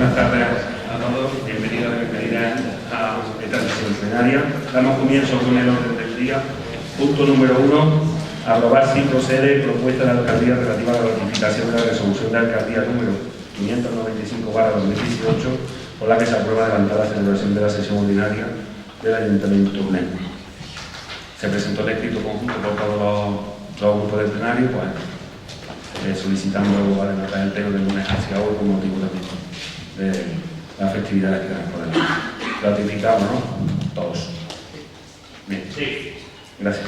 Buenas tardes a todos, bienvenidos y bienvenidas a esta sesión plenaria. Damos comienzo con el orden del día. Punto número 1, aprobar si procede propuesta de la alcaldía relativa a la ratificación de la resolución de alcaldía número 595/2018, por la que se aprueba adelantada la celebración de la sesión ordinaria del Ayuntamiento Pleno. Se presentó el escrito conjunto por todos los grupos del plenario, solicitando adelantar el pleno del lunes hacia hoy con motivo también de las festividades que tenemos por delante. Ratificamos, ¿no? Todos. Bien. Sí. Gracias.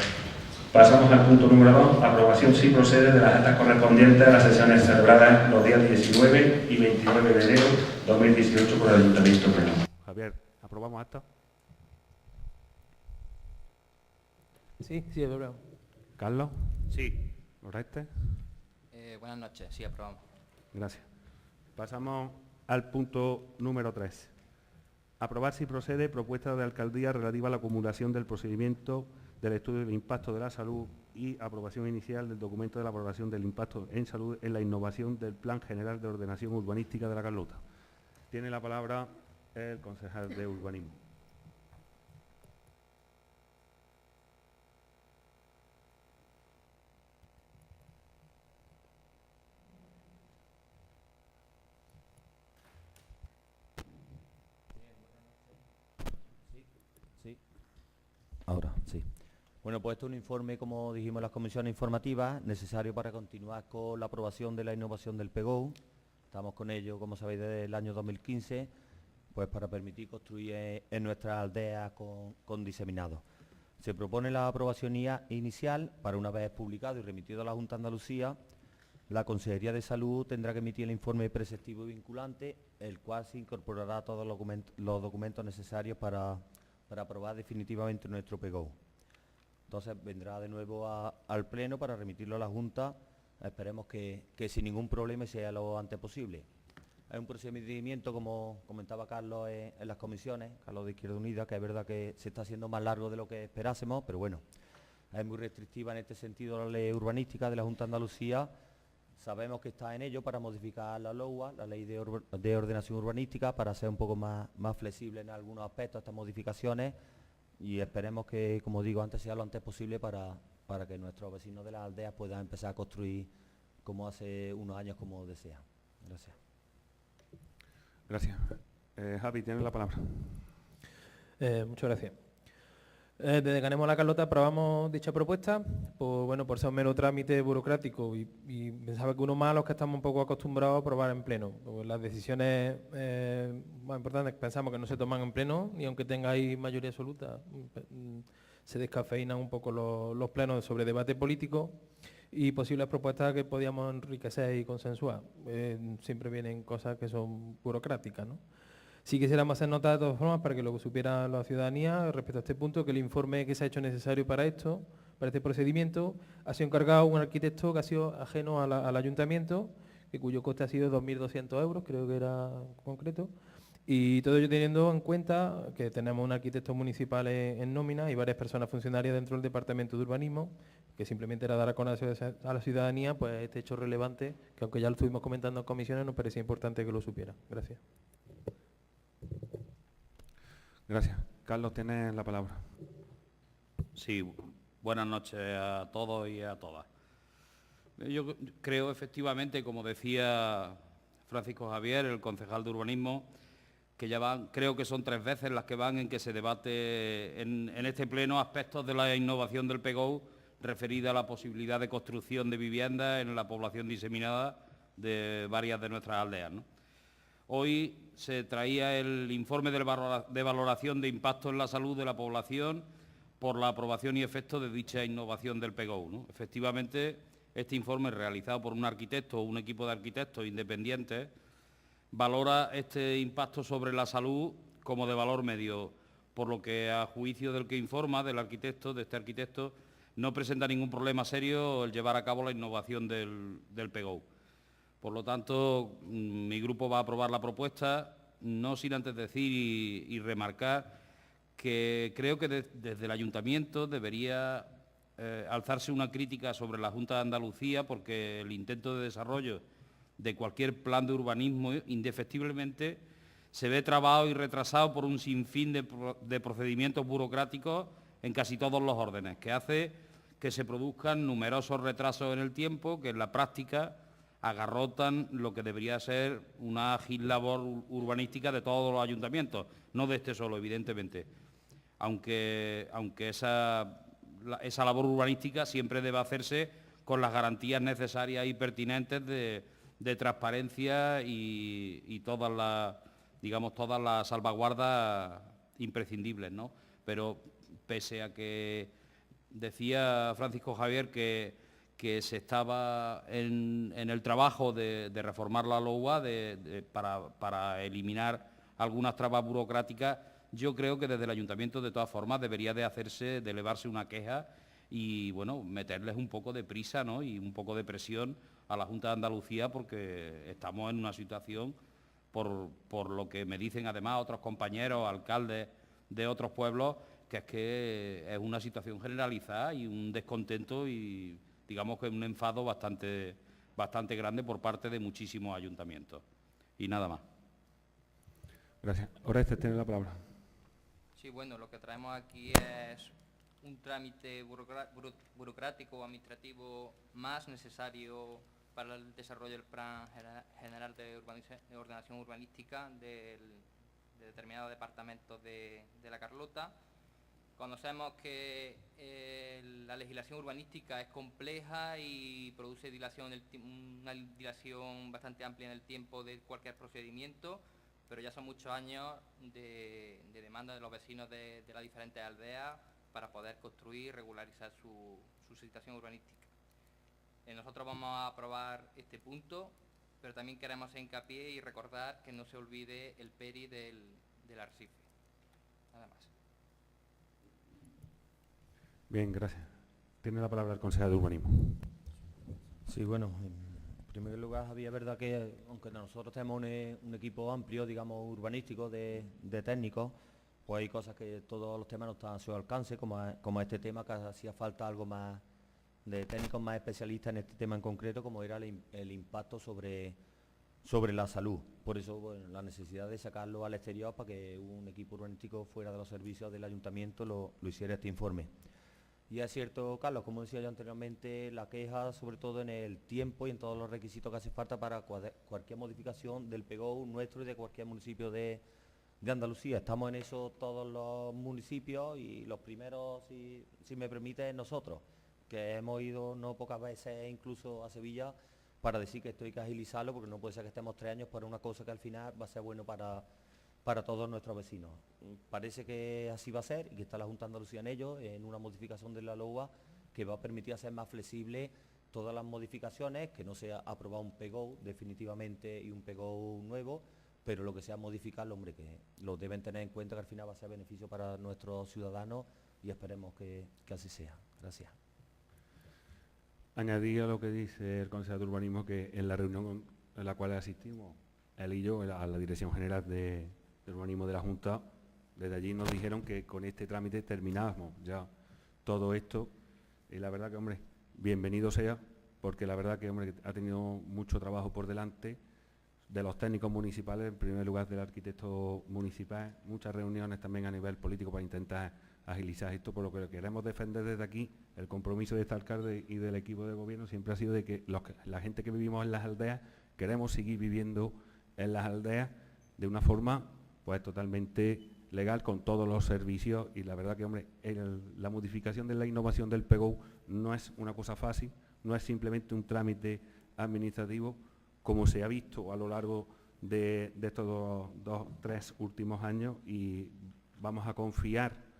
Pasamos al punto número 2, aprobación si procede de las actas correspondientes a las sesiones celebradas los días 19 y 29 de enero de 2018 por el Ayuntamiento Pleno. Javier, ¿aprobamos acta? Sí, sí, aprobamos. Carlos. Sí. Loreste. Buenas noches, sí, aprobamos. Gracias. Pasamos al punto número 3. Aprobar si procede propuesta de alcaldía relativa a la acumulación del procedimiento del estudio del impacto de la salud y aprobación inicial del documento de la valoración del impacto en salud en la innovación del Plan General de Ordenación Urbanística de la Carlota. Tiene la palabra el concejal de Urbanismo. Ahora, sí. Bueno, pues esto es un informe, como dijimos en las comisiones informativas, necesario para continuar con la aprobación de la innovación del PEGO. Estamos con ello, como sabéis, desde el año 2015, pues para permitir construir en nuestras aldeas con diseminados. Se propone la aprobación inicial para, una vez publicado y remitido a la Junta de Andalucía, la Consejería de Salud tendrá que emitir el informe preceptivo y vinculante, el cual se incorporará a todos los documentos necesarios para aprobar definitivamente nuestro PEGO. Entonces vendrá de nuevo al Pleno para remitirlo a la Junta. Esperemos que sin ningún problema sea lo antes posible. Hay un procedimiento, como comentaba Carlos en las comisiones, Carlos de Izquierda Unida, que es verdad que se está haciendo más largo de lo que esperásemos, pero bueno, es muy restrictiva en este sentido la ley urbanística de la Junta de Andalucía. Sabemos que está en ello para modificar la LOUA, la Ley de Ordenación Urbanística, para ser un poco más flexible en algunos aspectos estas modificaciones, y esperemos que, como digo antes, sea lo antes posible para que nuestros vecinos de las aldeas puedan empezar a construir como hace unos años, como desean. Gracias. Gracias. Javi, tienes la palabra. Muchas gracias. Desde que ganemos la Carlota aprobamos dicha propuesta, por ser un mero trámite burocrático y pensaba que uno más los que estamos un poco acostumbrados a aprobar en pleno. Pues las decisiones más importantes pensamos que no se toman en pleno, y aunque tengáis mayoría absoluta, se descafeinan un poco los plenos sobre debate político y posibles propuestas que podíamos enriquecer y consensuar. Siempre vienen cosas que son burocráticas, ¿no? Sí quisiéramos hacer nota de todas formas para que lo supiera la ciudadanía respecto a este punto, que el informe que se ha hecho necesario para este procedimiento, ha sido encargado un arquitecto que ha sido ajeno al ayuntamiento, cuyo coste ha sido 2.200 euros, creo que era concreto, y todo ello teniendo en cuenta que tenemos un arquitecto municipal en nómina y varias personas funcionarias dentro del Departamento de Urbanismo, que simplemente era dar a conocer a la ciudadanía pues este hecho relevante, que aunque ya lo estuvimos comentando en comisiones, nos parecía importante que lo supiera. Gracias. Gracias. Carlos, tienes la palabra. Sí, buenas noches a todos y a todas. Yo creo efectivamente, como decía Francisco Javier, el concejal de Urbanismo, que ya creo que son 3 veces las que van en que se debate en este pleno aspectos de la innovación del PEGO referida a la posibilidad de construcción de viviendas en la población diseminada de varias de nuestras aldeas, ¿no? Hoy se traía el informe de valoración de impacto en la salud de la población por la aprobación y efecto de dicha innovación del PEGO, ¿no? Efectivamente, este informe, realizado por un arquitecto o un equipo de arquitectos independientes, valora este impacto sobre la salud como de valor medio, por lo que, a juicio del que informa, de este arquitecto, no presenta ningún problema serio el llevar a cabo la innovación del PEGO. Por lo tanto, mi grupo va a aprobar la propuesta, no sin antes decir y remarcar que creo que desde el Ayuntamiento debería alzarse una crítica sobre la Junta de Andalucía, porque el intento de desarrollo de cualquier plan de urbanismo indefectiblemente se ve trabado y retrasado por un sinfín de procedimientos burocráticos en casi todos los órdenes, que hace que se produzcan numerosos retrasos en el tiempo que en la práctica agarrotan lo que debería ser una ágil labor urbanística de todos los ayuntamientos, no de este solo, evidentemente, aunque esa labor urbanística siempre debe hacerse con las garantías necesarias y pertinentes de transparencia y todas las salvaguardas imprescindibles, ¿no? Pero pese a que decía Francisco Javier que se estaba en el trabajo de reformar la LOUA para eliminar algunas trabas burocráticas, yo creo que desde el Ayuntamiento, de todas formas, debería de elevarse una queja y, bueno, meterles un poco de prisa, ¿no?, y un poco de presión a la Junta de Andalucía, porque estamos en una situación, por lo que me dicen además otros compañeros, alcaldes de otros pueblos, que es una situación generalizada y un descontento y, digamos, que un enfado bastante grande por parte de muchísimos ayuntamientos. Y nada más. Gracias. Orestes, tiene la palabra. Sí, bueno, lo que traemos aquí es un trámite burocrático o administrativo más necesario para el desarrollo del Plan General de Ordenación Urbanística de determinados departamentos de la Carlota. Conocemos que la legislación urbanística es compleja y produce una dilación bastante amplia en el tiempo de cualquier procedimiento, pero ya son muchos años de demanda de los vecinos de las diferentes aldeas para poder construir y regularizar su situación urbanística. Nosotros vamos a aprobar este punto, pero también queremos hacer hincapié y recordar que no se olvide el PERI del arrecife. Nada más. Bien, gracias. Tiene la palabra el consejero de Urbanismo. Sí, bueno, en primer lugar, Javier, es verdad que aunque nosotros tenemos un equipo amplio, digamos, urbanístico de técnicos, pues hay cosas que todos los temas no están a su alcance, como este tema, que hacía falta algo más de técnicos más especialistas en este tema en concreto, como era el impacto sobre la salud. Por eso, bueno, la necesidad de sacarlo al exterior para que un equipo urbanístico fuera de los servicios del ayuntamiento lo hiciera este informe. Y es cierto, Carlos, como decía yo anteriormente, la queja sobre todo en el tiempo y en todos los requisitos que hace falta para cualquier modificación del PGO nuestro y de cualquier municipio de Andalucía. Estamos en eso todos los municipios y los primeros, si me permite, nosotros, que hemos ido no pocas veces incluso a Sevilla para decir que esto hay que agilizarlo, porque no puede ser que estemos 3 años por una cosa que al final va a ser bueno para todos nuestros vecinos. Parece que así va a ser y que está la Junta de Andalucía en ello, en una modificación de la LOUA que va a permitir hacer más flexible todas las modificaciones, que no sea aprobar un PGO definitivamente y un PGO nuevo, pero lo que sea modificarlo, hombre, que lo deben tener en cuenta, que al final va a ser beneficio para nuestros ciudadanos y esperemos que así sea. Gracias. Añadía lo que dice el consejero de Urbanismo, que en la reunión en la cual asistimos, él y yo, a la Dirección General de Urbanismo de la Junta, desde allí nos dijeron que con este trámite terminábamos ya todo esto, y la verdad que, hombre, bienvenido sea, porque la verdad que, hombre, ha tenido mucho trabajo por delante de los técnicos municipales, en primer lugar del arquitecto municipal, muchas reuniones también a nivel político para intentar agilizar esto, por lo que queremos defender desde aquí. El compromiso de este alcalde y del equipo de gobierno siempre ha sido de que la gente que vivimos en las aldeas queremos seguir viviendo en las aldeas de una forma pues totalmente legal, con todos los servicios, y la verdad que, hombre, la modificación de la innovación del PGO no es una cosa fácil, no es simplemente un trámite administrativo, como se ha visto a lo largo de estos 2-3 últimos años, y vamos a confiar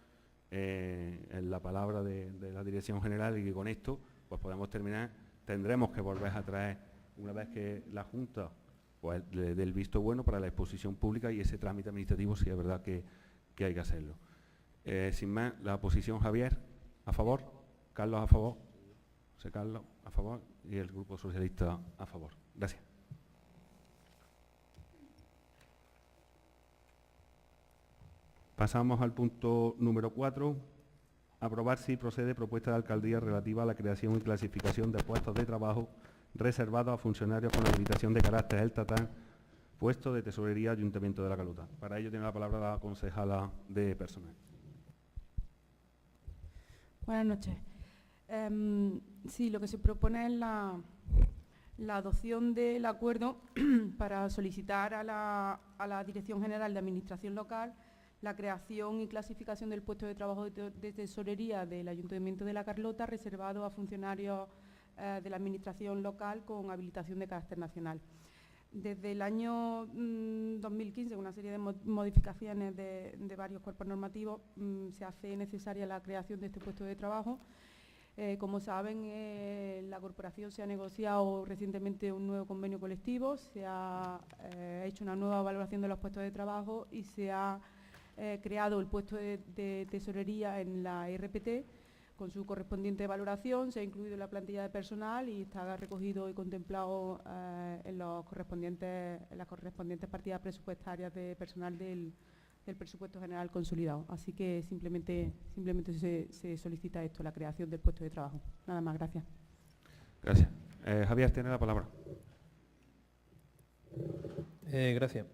en la palabra de la Dirección General, y que con esto pues podemos terminar. Tendremos que volver a traer, una vez que la Junta pues le dé el visto bueno para la exposición pública, y ese trámite administrativo sí es verdad que hay que hacerlo. Sin más, la posición, Javier, ¿a favor? Carlos, ¿a favor? José Carlos, ¿a favor? Y el Grupo Socialista, a favor. Gracias. Pasamos al punto número 4. Aprobar si procede propuesta de alcaldía relativa a la creación y clasificación de puestos de trabajo reservados a funcionarios con habilitación de carácter estatal puesto de Tesorería Ayuntamiento de La Carlota. Para ello tiene la palabra la concejala de Personal. Buenas noches. Sí, lo que se propone es la adopción del acuerdo para solicitar a la Dirección General de Administración Local la creación y clasificación del puesto de trabajo de tesorería del Ayuntamiento de La Carlota reservado a funcionarios de la Administración local con habilitación de carácter nacional. Desde el año 2015, con una serie de modificaciones de varios cuerpos normativos, se hace necesaria la creación de este puesto de trabajo. Como saben, la corporación se ha negociado recientemente un nuevo convenio colectivo, se ha hecho una nueva valoración de los puestos de trabajo y se ha creado el puesto de tesorería en la RPT con su correspondiente valoración, se ha incluido en la plantilla de personal y está recogido y contemplado en las correspondientes partidas presupuestarias de personal del presupuesto general consolidado. Así que simplemente se solicita esto, la creación del puesto de trabajo. Nada más, gracias. Gracias. Javier, tiene la palabra. Gracias.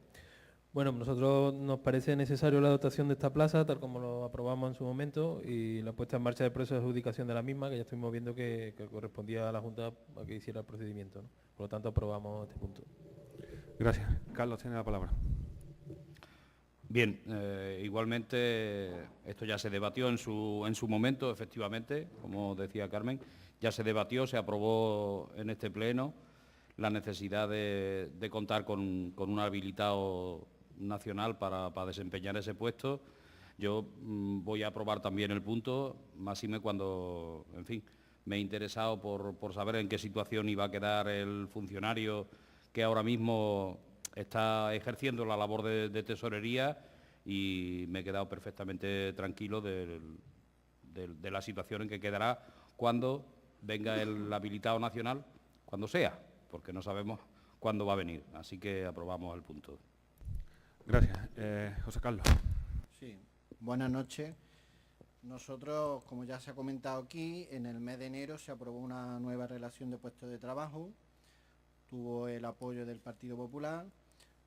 Bueno, nosotros nos parece necesario la dotación de esta plaza, tal como lo aprobamos en su momento, y la puesta en marcha del proceso de adjudicación de la misma, que ya estuvimos viendo que correspondía a la Junta a que hiciera el procedimiento, ¿no? Por lo tanto, aprobamos este punto. Gracias. Carlos, tiene la palabra. Bien, igualmente esto ya se debatió en su momento, efectivamente, como decía Carmen, ya se debatió, se aprobó en este pleno la necesidad de contar con un habilitado nacional para desempeñar ese puesto. Yo voy a aprobar también el punto, máxime cuando, en fin, me he interesado por saber en qué situación iba a quedar el funcionario que ahora mismo está ejerciendo la labor de tesorería, y me he quedado perfectamente tranquilo de la situación en que quedará cuando venga el habilitado nacional, cuando sea, porque no sabemos cuándo va a venir. Así que aprobamos el punto. Gracias. José Carlos. Sí, buenas noches. Nosotros, como ya se ha comentado aquí, en el mes de enero se aprobó una nueva relación de puestos de trabajo, tuvo el apoyo del Partido Popular.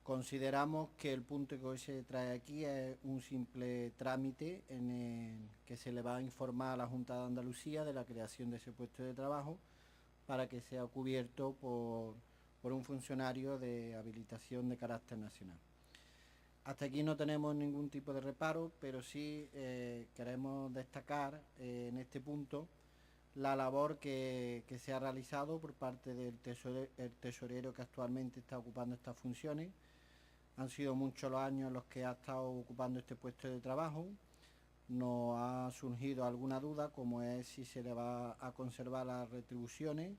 Consideramos que el punto que hoy se trae aquí es un simple trámite en el que se le va a informar a la Junta de Andalucía de la creación de ese puesto de trabajo para que sea cubierto por un funcionario de habilitación de carácter nacional. Hasta aquí no tenemos ningún tipo de reparo, pero sí queremos destacar en este punto la labor que se ha realizado por parte del tesorero que actualmente está ocupando estas funciones. Han sido muchos los años en los que ha estado ocupando este puesto de trabajo. Nos ha surgido alguna duda, como es si se le va a conservar las retribuciones,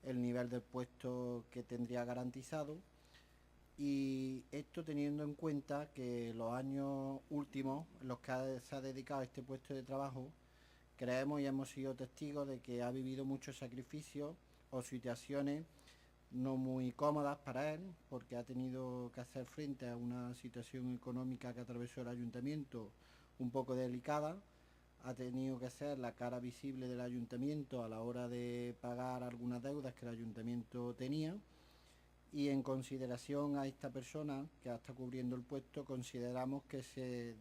el nivel del puesto que tendría garantizado, y esto teniendo en cuenta que los años últimos en los que se ha dedicado a este puesto de trabajo, creemos y hemos sido testigos de que ha vivido muchos sacrificios o situaciones no muy cómodas para él, porque ha tenido que hacer frente a una situación económica que atravesó el ayuntamiento un poco delicada. Ha tenido que ser la cara visible del ayuntamiento a la hora de pagar algunas deudas que el ayuntamiento tenía, y en consideración a esta persona que está cubriendo el puesto, consideramos que se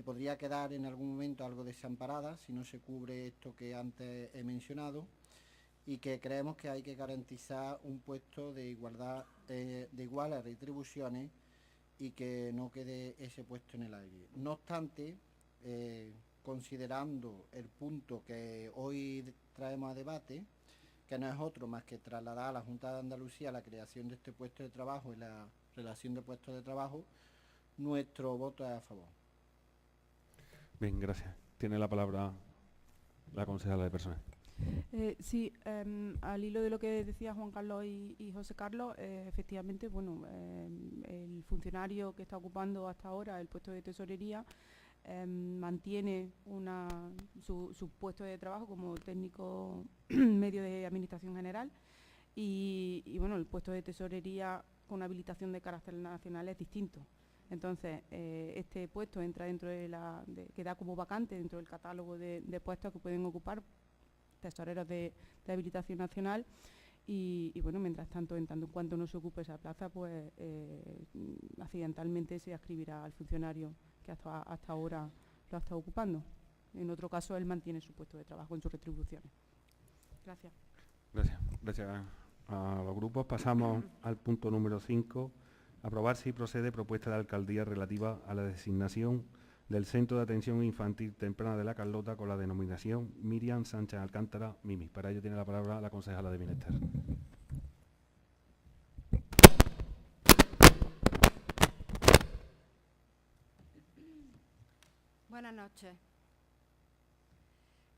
podría quedar en algún momento algo desamparada si no se cubre esto que antes he mencionado, y que creemos que hay que garantizar un puesto de igualdad, de iguales retribuciones, y que no quede ese puesto en el aire. No obstante, considerando el punto que hoy traemos a debate, que no es otro más que trasladar a la Junta de Andalucía la creación de este puesto de trabajo y la relación de puestos de trabajo, nuestro voto es a favor. Bien, gracias. Tiene la palabra la concejala de Personal. Sí, al hilo de lo que decía Juan Carlos y José Carlos, efectivamente, bueno, el funcionario que está ocupando hasta ahora el puesto de tesorería mantiene su puesto de trabajo como técnico medio de administración general, y bueno, el puesto de tesorería con habilitación de carácter nacional es distinto. Entonces, este puesto entra dentro queda como vacante dentro del catálogo de puestos que pueden ocupar tesoreros de habilitación nacional, Y bueno, mientras tanto, en tanto en cuanto no se ocupe esa plaza, pues accidentalmente se adscribirá al funcionario que hasta ahora lo ha estado ocupando. En otro caso, él mantiene su puesto de trabajo en sus retribuciones. Gracias. Gracias a los grupos. Pasamos al punto número 5. Aprobar si procede propuesta de alcaldía relativa a la designación del Centro de Atención Infantil Temprana de La Carlota con la denominación Miriam Sánchez Alcántara, Mimi. Para ello tiene la palabra la concejala de Bienestar. Buenas noches.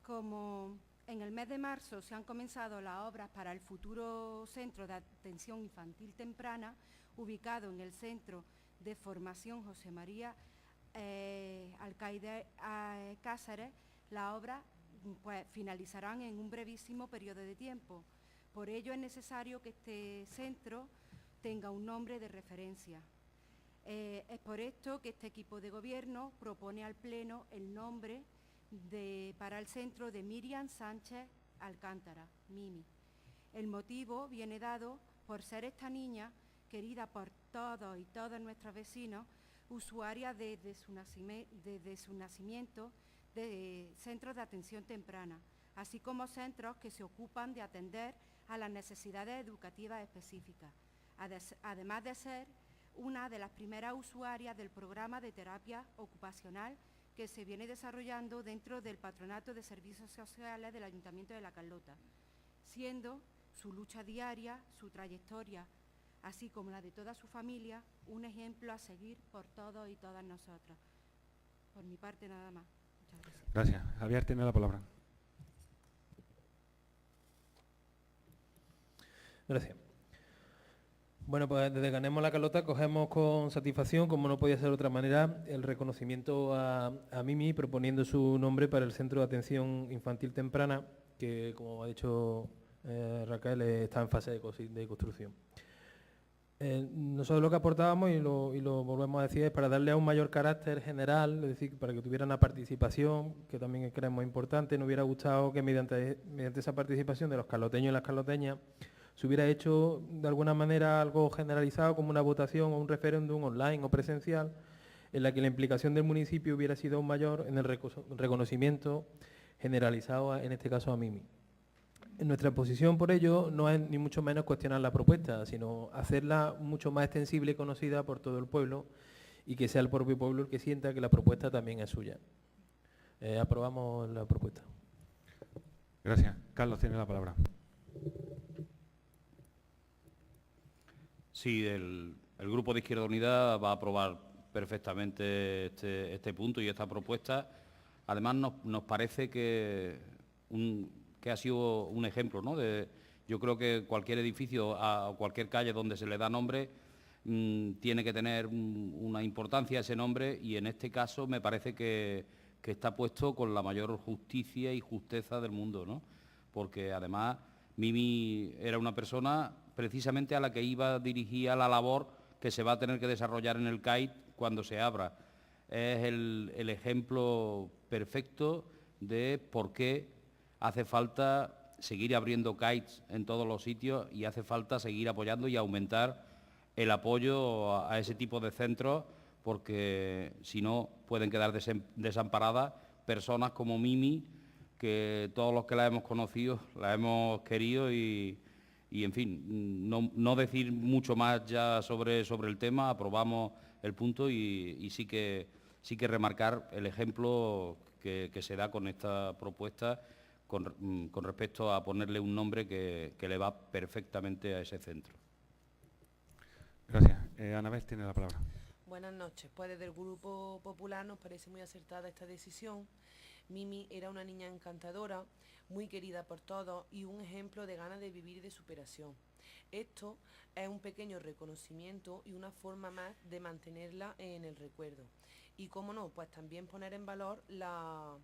Como en el mes de marzo se han comenzado las obras para el futuro Centro de Atención Infantil Temprana, ubicado en el Centro de Formación José María Alcaide Cáceres, las obras pues, finalizarán en un brevísimo periodo de tiempo. Por ello es necesario que este centro tenga un nombre de referencia. Es por esto que este equipo de gobierno propone al Pleno el nombre para el centro de Miriam Sánchez Alcántara, Mimi. El motivo viene dado por ser esta niña querida por todos y todas nuestros vecinos, usuaria desde su nacimiento de centros de atención temprana, así como centros que se ocupan de atender a las necesidades educativas específicas, además de ser una de las primeras usuarias del programa de terapia ocupacional que se viene desarrollando dentro del Patronato de Servicios Sociales del Ayuntamiento de La Carlota, siendo su lucha diaria, su trayectoria, así como la de toda su familia, un ejemplo a seguir por todos y todas nosotros. Por mi parte, nada más. Muchas gracias. Gracias. Javier tiene la palabra. Gracias. Bueno, pues desde Ganemos La Carlota cogemos con satisfacción, como no podía ser de otra manera, el reconocimiento a Mimi proponiendo su nombre para el Centro de Atención Infantil Temprana, que, como ha dicho Raquel, está en fase de construcción. Nosotros lo que aportábamos, y lo volvemos a decir, es para darle a un mayor carácter general, es decir, para que tuviera una participación, que también creemos importante. Nos hubiera gustado que mediante esa participación de los carloteños y las carloteñas se hubiera hecho de alguna manera algo generalizado, como una votación o un referéndum online o presencial, en la que la implicación del municipio hubiera sido aún mayor en el reconocimiento generalizado, en este caso a Mimi. Nuestra posición por ello no es ni mucho menos cuestionar la propuesta, sino hacerla mucho más extensible y conocida por todo el pueblo, y que sea el propio pueblo el que sienta que la propuesta también es suya. Aprobamos la propuesta. Gracias. Carlos tiene la palabra. Sí, el Grupo de Izquierda Unida va a aprobar perfectamente este punto y esta propuesta. Además, nos parece que ha sido un ejemplo, ¿no? Yo creo que cualquier edificio o cualquier calle donde se le da nombre tiene que tener una importancia ese nombre, y en este caso me parece que está puesto con la mayor justicia y justeza del mundo, ¿no? Porque además Mimi era una persona precisamente a la que iba dirigida la labor que se va a tener que desarrollar en el CAIT cuando se abra. Es el ejemplo perfecto de por qué hace falta seguir abriendo CAITs en todos los sitios, y hace falta seguir apoyando y aumentar el apoyo a ese tipo de centros, porque si no pueden quedar desamparadas personas como Mimi, que todos los que la hemos conocido, la hemos querido, y en fin, no decir mucho más ya sobre el tema. Aprobamos el punto y sí que remarcar el ejemplo que se da con esta propuesta con respecto a ponerle un nombre que le va perfectamente a ese centro. Gracias. Anabel tiene la palabra. Buenas noches. Pues desde el Grupo Popular nos parece muy acertada esta decisión. Mimi era una niña encantadora, muy querida por todos y un ejemplo de ganas de vivir y de superación. Esto es un pequeño reconocimiento y una forma más de mantenerla en el recuerdo. Y cómo no, pues también poner en valor la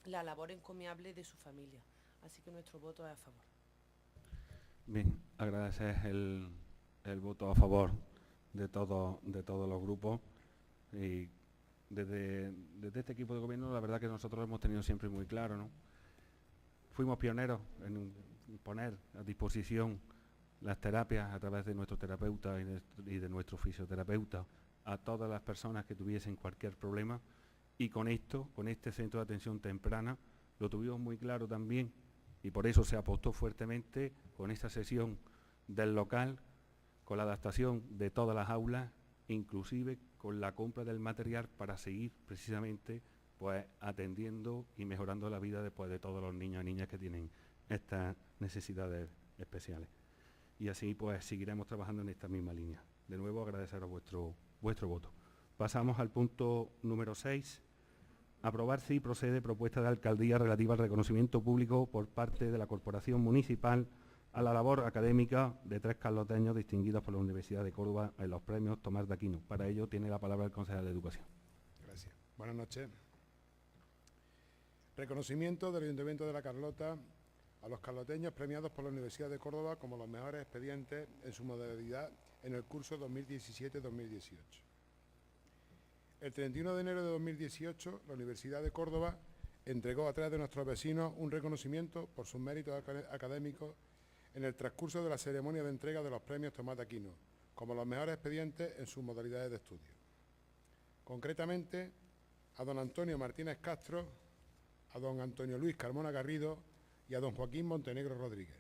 labor encomiable de su familia. Así que nuestro voto es a favor. Bien, agradecer el voto a favor de todos los grupos, y desde este equipo de gobierno la verdad que nosotros hemos tenido siempre muy claro, ¿no? Fuimos pioneros poner a disposición las terapias a través de nuestro terapeuta y de nuestro fisioterapeuta a todas las personas que tuviesen cualquier problema, y con este centro de atención temprana, lo tuvimos muy claro también, y por eso se apostó fuertemente con esta sesión del local, con la adaptación de todas las aulas, inclusive con la compra del material para seguir precisamente pues atendiendo y mejorando la vida después de todos los niños y niñas que tienen estas necesidades especiales. Y así pues seguiremos trabajando en esta misma línea. De nuevo agradeceros vuestro voto. Pasamos al punto número 6. Aprobar si procede propuesta de alcaldía relativa al reconocimiento público por parte de la Corporación Municipal a la labor académica de 3 carloteños distinguidos por la Universidad de Córdoba en los premios Tomás de Aquino. Para ello tiene la palabra el concejal de Educación. Gracias. Buenas noches. Reconocimiento del Ayuntamiento de La Carlota a los carloteños premiados por la Universidad de Córdoba como los mejores expedientes en su modalidad en el curso 2017-2018. El 31 de enero de 2018, la Universidad de Córdoba entregó a 3 de nuestros vecinos un reconocimiento por sus méritos académicos en el transcurso de la ceremonia de entrega de los premios Tomás de Aquino, como los mejores expedientes en sus modalidades de estudio. Concretamente, a don Antonio Martínez Castro, a don Antonio Luis Carmona Garrido y a don Joaquín Montenegro Rodríguez.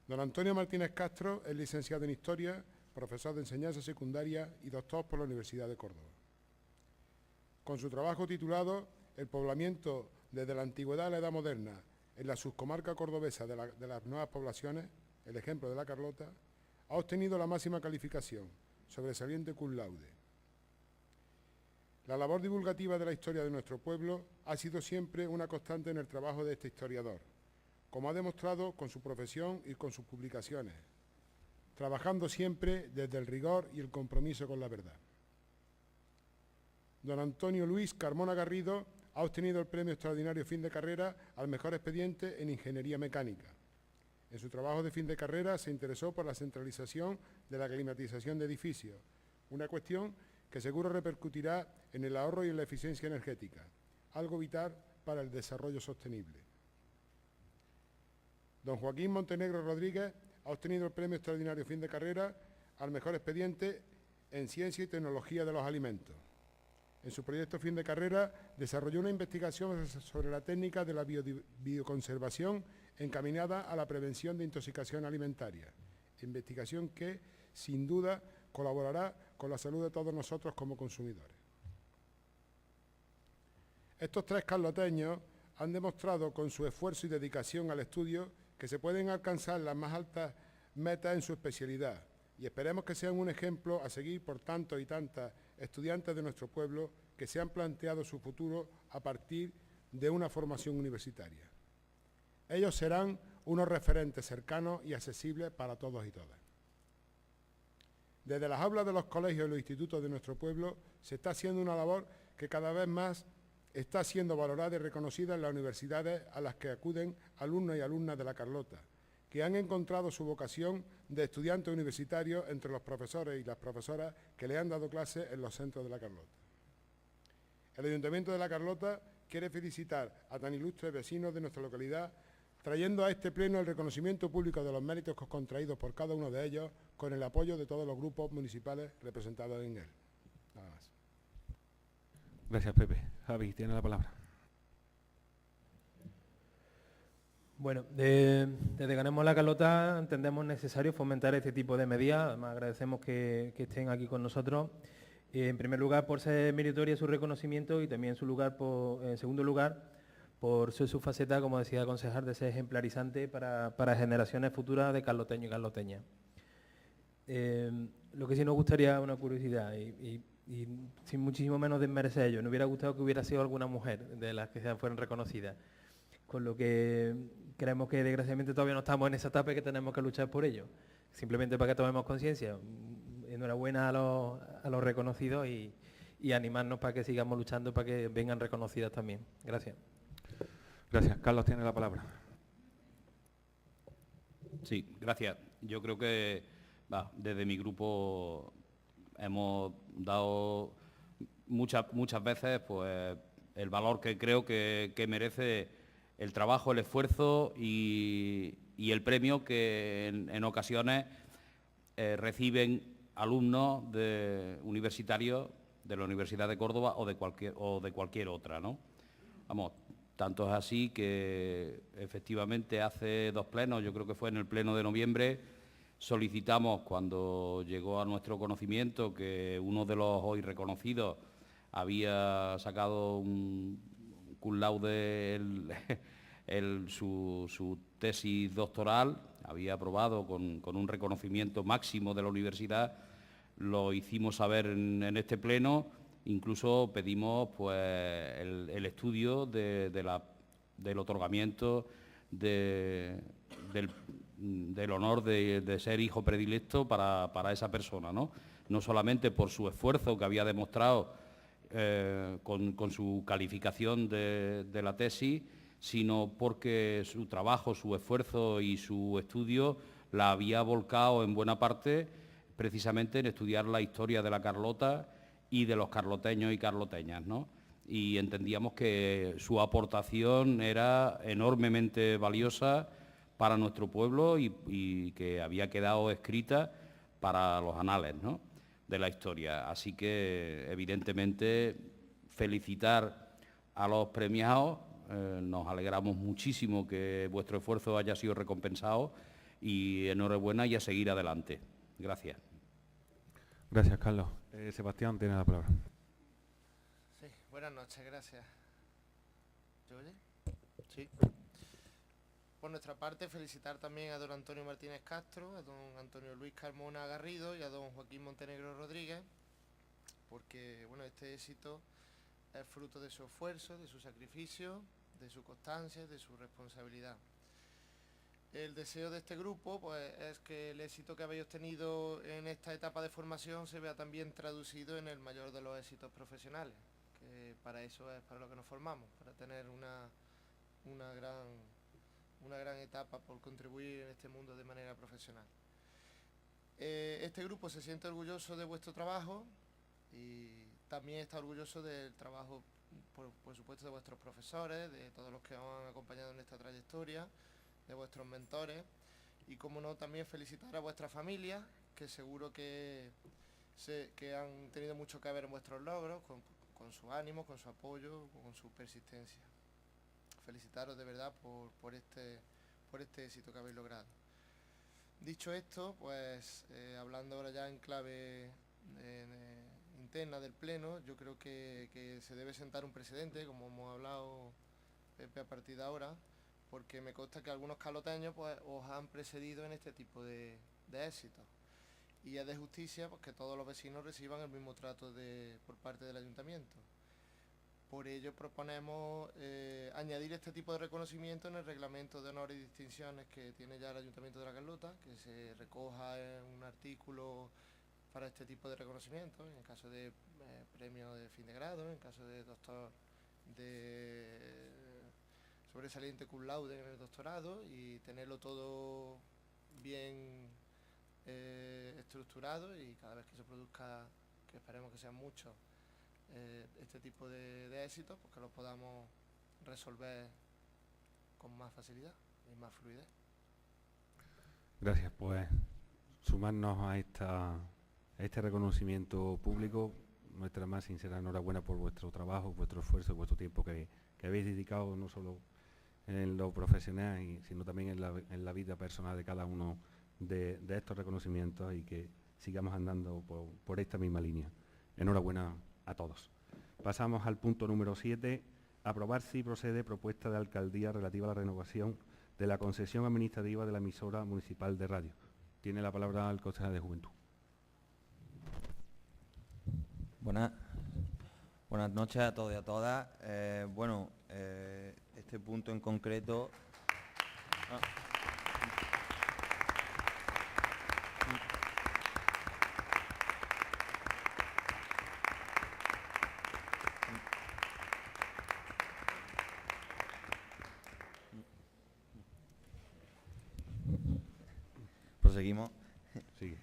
Don Antonio Martínez Castro es licenciado en Historia, profesor de enseñanza secundaria y doctor por la Universidad de Córdoba. Con su trabajo titulado El poblamiento desde la antigüedad a la edad moderna en la subcomarca cordobesa de las nuevas poblaciones, el ejemplo de La Carlota, ha obtenido la máxima calificación, sobresaliente cum laude. La labor divulgativa de la historia de nuestro pueblo ha sido siempre una constante en el trabajo de este historiador, como ha demostrado con su profesión y con sus publicaciones, trabajando siempre desde el rigor y el compromiso con la verdad. Don Antonio Luis Carmona Garrido ha obtenido el premio extraordinario fin de carrera al mejor expediente en Ingeniería Mecánica. En su trabajo de fin de carrera se interesó por la centralización de la climatización de edificios, una cuestión que seguro repercutirá en el ahorro y en la eficiencia energética, algo vital para el desarrollo sostenible. Don Joaquín Montenegro Rodríguez ha obtenido el premio extraordinario fin de carrera al mejor expediente en Ciencia y Tecnología de los Alimentos. En su proyecto fin de carrera desarrolló una investigación sobre la técnica de la bioconservación encaminada a la prevención de intoxicación alimentaria, investigación que, sin duda, colaborará con la salud de todos nosotros como consumidores. Estos 3 carloteños han demostrado con su esfuerzo y dedicación al estudio que se pueden alcanzar las más altas metas en su especialidad, y esperemos que sean un ejemplo a seguir por tantos y tantas estudiantes de nuestro pueblo que se han planteado su futuro a partir de una formación universitaria. Ellos serán unos referentes cercanos y accesibles para todos y todas. Desde las aulas de los colegios y los institutos de nuestro pueblo se está haciendo una labor que cada vez más está siendo valorada y reconocida en las universidades a las que acuden alumnos y alumnas de La Carlota, que han encontrado su vocación de estudiantes universitarios entre los profesores y las profesoras que le han dado clases en los centros de La Carlota. El Ayuntamiento de La Carlota quiere felicitar a tan ilustres vecinos de nuestra localidad, trayendo a este pleno el reconocimiento público de los méritos contraídos por cada uno de ellos, con el apoyo de todos los grupos municipales representados en él. Nada más. Gracias, Pepe. Javi, tiene la palabra. Bueno, desde Ganemos La Carlota entendemos necesario fomentar este tipo de medidas. Además, agradecemos que estén aquí con nosotros. En primer lugar, por ser meritoria su reconocimiento, y también en segundo lugar, por ser su faceta, como decía el concejal, de ser ejemplarizante para generaciones futuras de carloteños y carloteñas. Lo que sí nos gustaría, una curiosidad, y sin muchísimo menos desmerecer ello, nos hubiera gustado que hubiera sido alguna mujer de las que fueran reconocidas, con lo que creemos que desgraciadamente todavía no estamos en esa etapa y que tenemos que luchar por ello. Simplemente para que tomemos conciencia. Enhorabuena a los reconocidos y animarnos para que sigamos luchando para que vengan reconocidas también. Gracias. Gracias. Carlos tiene la palabra. Sí, gracias. Yo creo que desde mi grupo hemos dado muchas veces pues el valor que creo que merece el trabajo, el esfuerzo y el premio que en ocasiones reciben alumnos universitarios de la Universidad de Córdoba o de cualquier otra, ¿no? Vamos, tanto es así que efectivamente hace 2 plenos, yo creo que fue en el pleno de noviembre, solicitamos, cuando llegó a nuestro conocimiento que uno de los hoy reconocidos había sacado un cum laude su tesis doctoral, había aprobado con un reconocimiento máximo de la universidad, lo hicimos saber en este pleno, incluso pedimos pues, el estudio del otorgamiento del honor de ser hijo predilecto para esa persona, ¿no? No solamente por su esfuerzo que había demostrado con su calificación de la tesis, sino porque su trabajo, su esfuerzo y su estudio la había volcado en buena parte precisamente en estudiar la historia de la Carlota y de los carloteños y carloteñas, ¿no? Y entendíamos que su aportación era enormemente valiosa para nuestro pueblo y que había quedado escrita para los anales, ¿no?, de la historia. Así que, evidentemente, felicitar a los premiados, nos alegramos muchísimo que vuestro esfuerzo haya sido recompensado y enhorabuena y a seguir adelante. Gracias. Gracias, Carlos. Sebastián, tiene la palabra. Sí, buenas noches, gracias. ¿Se oye? Sí. Por nuestra parte, felicitar también a don Antonio Martínez Castro, a don Antonio Luis Carmona Garrido y a don Joaquín Montenegro Rodríguez, porque bueno, este éxito es fruto de su esfuerzo, de su sacrificio, de su constancia y de su responsabilidad. El deseo de este grupo pues, es que el éxito que habéis obtenido en esta etapa de formación se vea también traducido en el mayor de los éxitos profesionales, que para eso es para lo que nos formamos, para tener una gran etapa por contribuir en este mundo de manera profesional. Este grupo se siente orgulloso de vuestro trabajo y también está orgulloso del trabajo, por supuesto, de vuestros profesores, de todos los que os han acompañado en esta trayectoria, de vuestros mentores y, como no, también felicitar a vuestras familias, que seguro que han tenido mucho que ver en vuestros logros, con su ánimo, con su apoyo, con su persistencia. Felicitaros de verdad por este éxito que habéis logrado. Dicho esto, pues hablando ahora ya en clave interna del Pleno, yo creo que se debe sentar un precedente, como hemos hablado, Pepe, a partir de ahora, porque me consta que algunos carloteños pues, os han precedido en este tipo de éxitos. Y es de justicia pues, que todos los vecinos reciban el mismo trato por parte del ayuntamiento. Por ello proponemos añadir este tipo de reconocimiento en el reglamento de honores y distinciones que tiene ya el Ayuntamiento de la Carlota, que se recoja en un artículo para este tipo de reconocimiento, en caso de premio de fin de grado, en caso de doctor de sobresaliente cum laude en el doctorado, y tenerlo todo bien estructurado, y cada vez que se produzca, que esperemos que sean muchos, este tipo de éxitos, pues que los podamos resolver con más facilidad y más fluidez. Gracias, pues sumarnos a este reconocimiento público, nuestra más sincera enhorabuena por vuestro trabajo, vuestro esfuerzo, vuestro tiempo que habéis dedicado no solo en lo profesional, sino también en la vida personal de cada uno de estos reconocimientos, y que sigamos andando por esta misma línea. Enhorabuena a todos. Pasamos al punto número 7, aprobar si procede propuesta de alcaldía relativa a la renovación de la concesión administrativa de la emisora municipal de radio. Tiene la palabra el concejal de Juventud. Buenas noches a todos y a todas. Este punto en concreto... Proseguimos. Sí.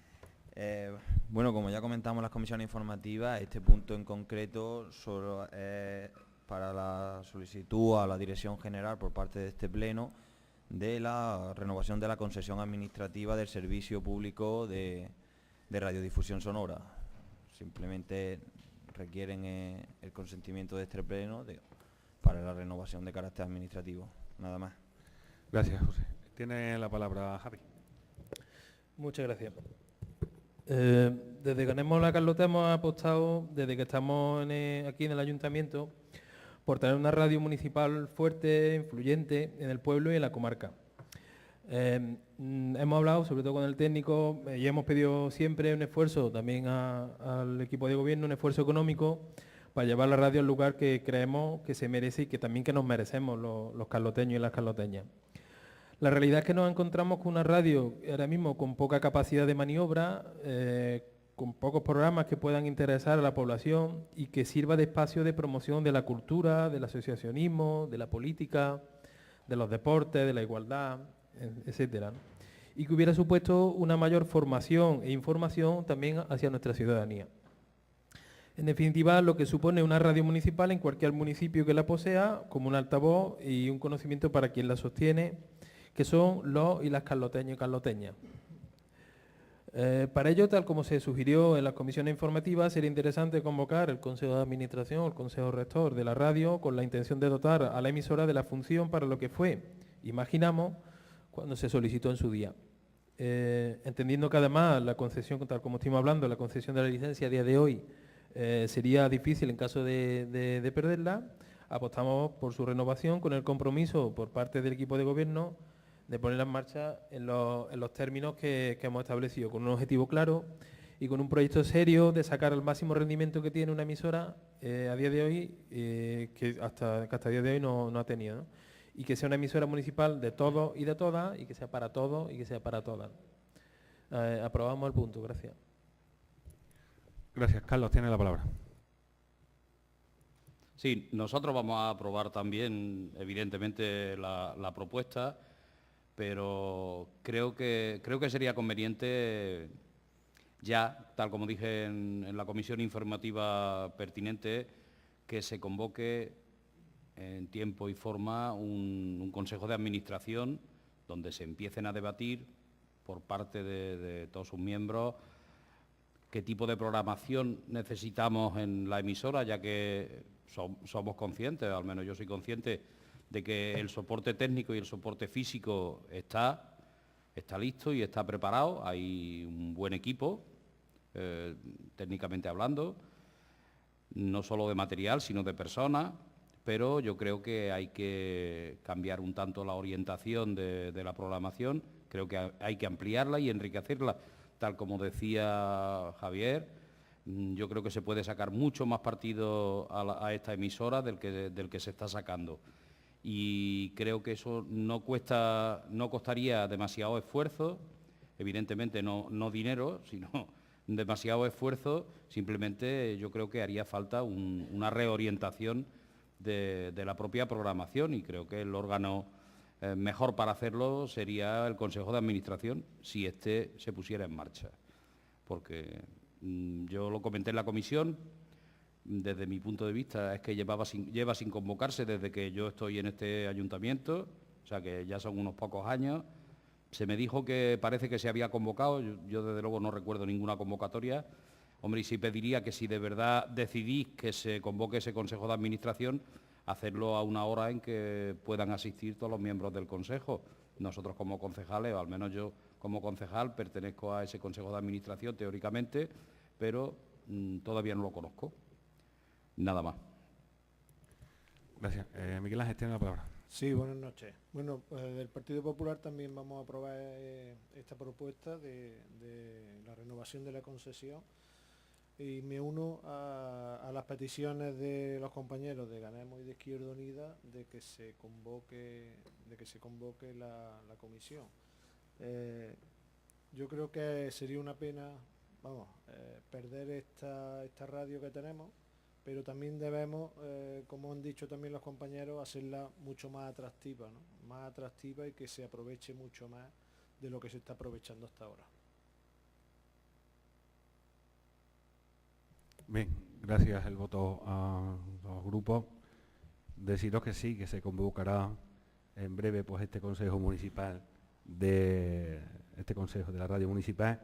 Como ya comentamos en las comisiones informativas, este punto en concreto solo es para la solicitud a la Dirección General por parte de este Pleno de la renovación de la concesión administrativa del servicio público de radiodifusión sonora. Simplemente requieren el consentimiento de este Pleno para la renovación de carácter administrativo. Nada más. Gracias, José. Tiene la palabra Javi. Muchas gracias. Desde que ganemos la Carlota hemos apostado, desde que estamos aquí en el Ayuntamiento, por tener una radio municipal fuerte, influyente en el pueblo y en la comarca. Hemos hablado, sobre todo con el técnico, y hemos pedido siempre un esfuerzo también al equipo de gobierno, un esfuerzo económico para llevar la radio al lugar que creemos que se merece y que también que nos merecemos los carloteños y las carloteñas. La realidad es que nos encontramos con una radio ahora mismo con poca capacidad de maniobra, con pocos programas que puedan interesar a la población y que sirva de espacio de promoción de la cultura, del asociacionismo, de la política, de los deportes, de la igualdad, etcétera, ¿no? Y que hubiera supuesto una mayor formación e información también hacia nuestra ciudadanía. En definitiva, lo que supone una radio municipal en cualquier municipio que la posea, como un altavoz y un conocimiento para quien la sostiene, que son los y las carloteños y carloteñas. Para ello, tal como se sugirió en las comisiones informativas, sería interesante convocar el Consejo de Administración o el Consejo Rector de la radio con la intención de dotar a la emisora de la función para lo que fue, imaginamos, cuando se solicitó en su día. Entendiendo que además la concesión, tal como estuvimos hablando, la concesión de la licencia a día de hoy sería difícil en caso de perderla, apostamos por su renovación con el compromiso por parte del equipo de gobierno de ponerla en marcha en los términos que hemos establecido, con un objetivo claro y con un proyecto serio de sacar el máximo rendimiento que tiene una emisora a día de hoy, que hasta día de hoy no ha tenido, ¿no? Y que sea una emisora municipal de todos y de todas, y que sea para todos y que sea para todas. Aprobamos el punto, gracias. Gracias. Carlos, tiene la palabra. Sí, nosotros vamos a aprobar también, evidentemente, la propuesta, pero creo que sería conveniente ya, tal como dije en la comisión informativa pertinente, que se convoque en tiempo y forma un consejo de administración donde se empiecen a debatir por parte de todos sus miembros qué tipo de programación necesitamos en la emisora, ya que somos conscientes, al menos yo soy consciente, de que el soporte técnico y el soporte físico está listo y está preparado. Hay un buen equipo, técnicamente hablando, no solo de material, sino de personas, pero yo creo que hay que cambiar un tanto la orientación de la programación, creo que hay que ampliarla y enriquecerla, tal como decía Javier. Yo creo que se puede sacar mucho más partido a esta emisora del que se está sacando. Y creo que eso no costaría demasiado esfuerzo, evidentemente no dinero, sino demasiado esfuerzo. Simplemente yo creo que haría falta una reorientación de la propia programación, y creo que el órgano mejor para hacerlo sería el Consejo de Administración, si éste se pusiera en marcha. Porque yo lo comenté en la comisión, desde mi punto de vista es que lleva sin convocarse desde que yo estoy en este ayuntamiento, o sea que ya son unos pocos años. Se me dijo que parece que se había convocado, yo desde luego no recuerdo ninguna convocatoria. Hombre, y sí pediría que si de verdad decidís que se convoque ese Consejo de Administración, hacerlo a una hora en que puedan asistir todos los miembros del Consejo. Nosotros como concejales, o al menos yo como concejal, pertenezco a ese Consejo de Administración teóricamente, pero todavía no lo conozco. Nada más. Gracias. Miguel Ángel, tiene la palabra. Sí, buenas noches. Bueno, del Partido Popular también vamos a aprobar esta propuesta de la renovación de la concesión, y me uno a las peticiones de los compañeros de Ganemos y de Izquierda Unida de que se convoque la comisión. Yo creo que sería una pena, perder esta radio que tenemos, pero también debemos, como han dicho también los compañeros, hacerla mucho más atractiva, ¿no? Más atractiva, y que se aproveche mucho más de lo que se está aprovechando hasta ahora. Bien, gracias el voto a los grupos. deciros que sí, que se convocará en breve pues este Consejo Municipal de la Radio Municipal,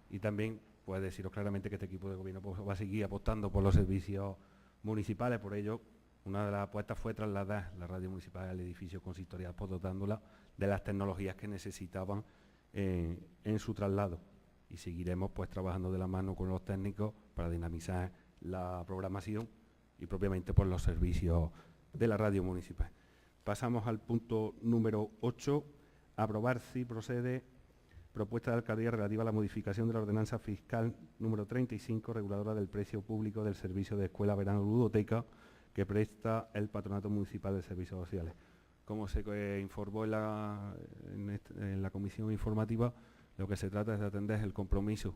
y también pues deciros claramente que este equipo de gobierno pues, va a seguir apostando por los servicios municipales. Por ello, una de las apuestas fue trasladar la Radio Municipal al edificio consistorial, pues dotándola de las tecnologías que necesitaban en su traslado, y seguiremos pues trabajando de la mano con los técnicos para dinamizar la programación y propiamente por los servicios de la Radio Municipal. Pasamos al punto número 8, aprobar si procede propuesta de alcaldía relativa a la modificación de la ordenanza fiscal número 35, reguladora del precio público del servicio de escuela verano ludoteca que presta el Patronato Municipal de Servicios Sociales. Como se informó en la comisión informativa, lo que se trata es de atender el compromiso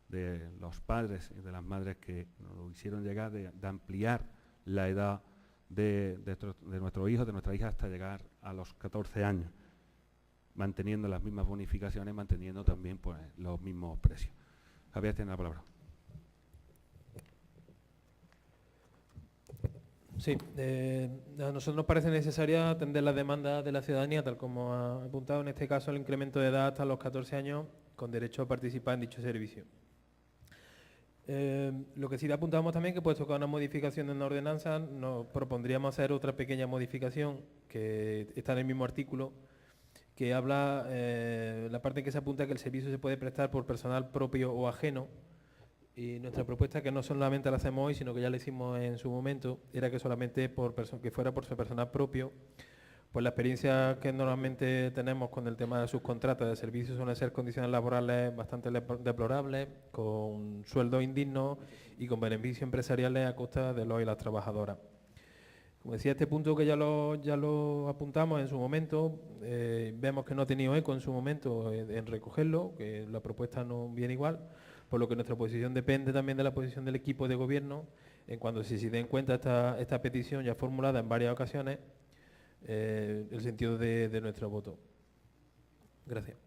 de los padres y de las madres que nos lo hicieron llegar, de ampliar la edad de nuestros hijos, de nuestras hijas, hasta llegar a los 14 años, manteniendo las mismas bonificaciones, manteniendo también pues, los mismos precios. Javier, tiene la palabra. Sí, a nosotros nos parece necesaria atender las demandas de la ciudadanía, tal como ha apuntado, en este caso el incremento de edad hasta los 14 años con derecho a participar en dicho servicio. Lo que sí le apuntamos también, que puesto que una modificación en una ordenanza, nos propondríamos hacer otra pequeña modificación que está en el mismo artículo, que habla, la parte en que se apunta que el servicio se puede prestar por personal propio o ajeno. Y nuestra propuesta, que no solamente la hacemos hoy, sino que ya la hicimos en su momento, era que solamente que fuera por su personal propio. Pues la experiencia que normalmente tenemos con el tema de subcontratas de servicios suelen ser condiciones laborales bastante deplorables, con sueldos indignos y con beneficios empresariales a costa de los y las trabajadoras. Como decía, este punto que ya lo apuntamos en su momento, vemos que no ha tenido eco en su momento en recogerlo, que la propuesta no viene igual, por lo que nuestra posición depende también de la posición del equipo de gobierno, en cuanto si se den cuenta esta petición ya formulada en varias ocasiones, el sentido de nuestro voto. Gracias.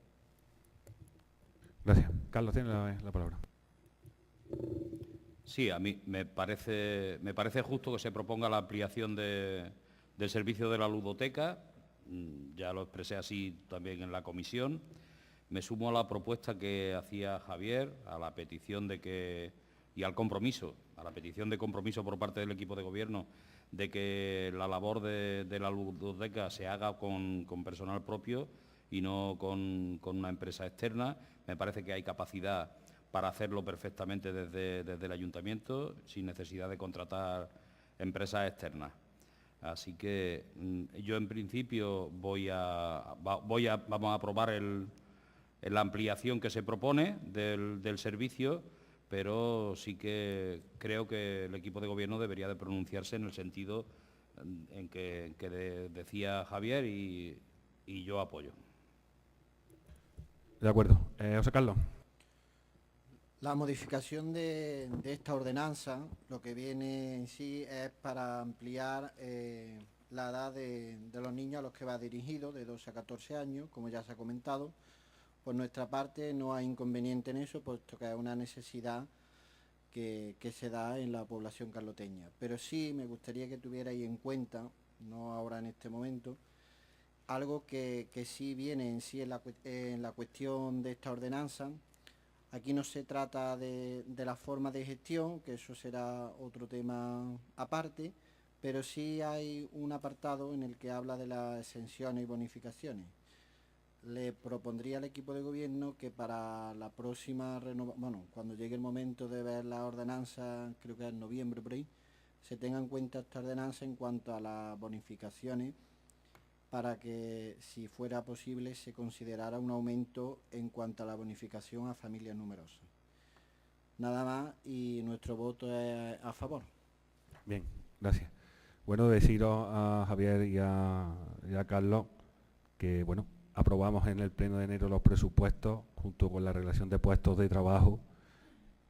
Gracias. Carlos, tiene la palabra. Sí, a mí me parece justo que se proponga la ampliación del servicio de la ludoteca. Ya lo expresé así también en la comisión. Me sumo a la propuesta que hacía Javier, a la petición y al compromiso, a la petición de compromiso por parte del equipo de gobierno de que la labor de la ludoteca se haga con personal propio y no con una empresa externa. Me parece que hay capacidad para hacerlo perfectamente desde el ayuntamiento, sin necesidad de contratar empresas externas. Así que yo en principio vamos a aprobar la ampliación que se propone del servicio, pero sí que creo que el equipo de gobierno debería de pronunciarse en el sentido en que decía Javier y yo apoyo. De acuerdo. José Carlos. La modificación de esta ordenanza, lo que viene en sí es para ampliar la edad de los niños a los que va dirigido, de 12 a 14 años, como ya se ha comentado. Por nuestra parte no hay inconveniente en eso, puesto que es una necesidad que se da en la población carloteña. Pero sí me gustaría que tuvierais en cuenta, no ahora en este momento, algo que sí viene en sí en la cuestión de esta ordenanza. Aquí no se trata de la forma de gestión, que eso será otro tema aparte, pero sí hay un apartado en el que habla de las exenciones y bonificaciones. Le propondría al equipo de gobierno que para la próxima renovación, cuando llegue el momento de ver la ordenanza, creo que es en noviembre por ahí, se tenga en cuenta esta ordenanza en cuanto a las bonificaciones, para que, si fuera posible, se considerara un aumento en cuanto a la bonificación a familias numerosas. Nada más, y nuestro voto es a favor. Bien, gracias. Bueno, deciros a Javier y a Carlos que, bueno, aprobamos en el Pleno de enero los presupuestos junto con la relación de puestos de trabajo.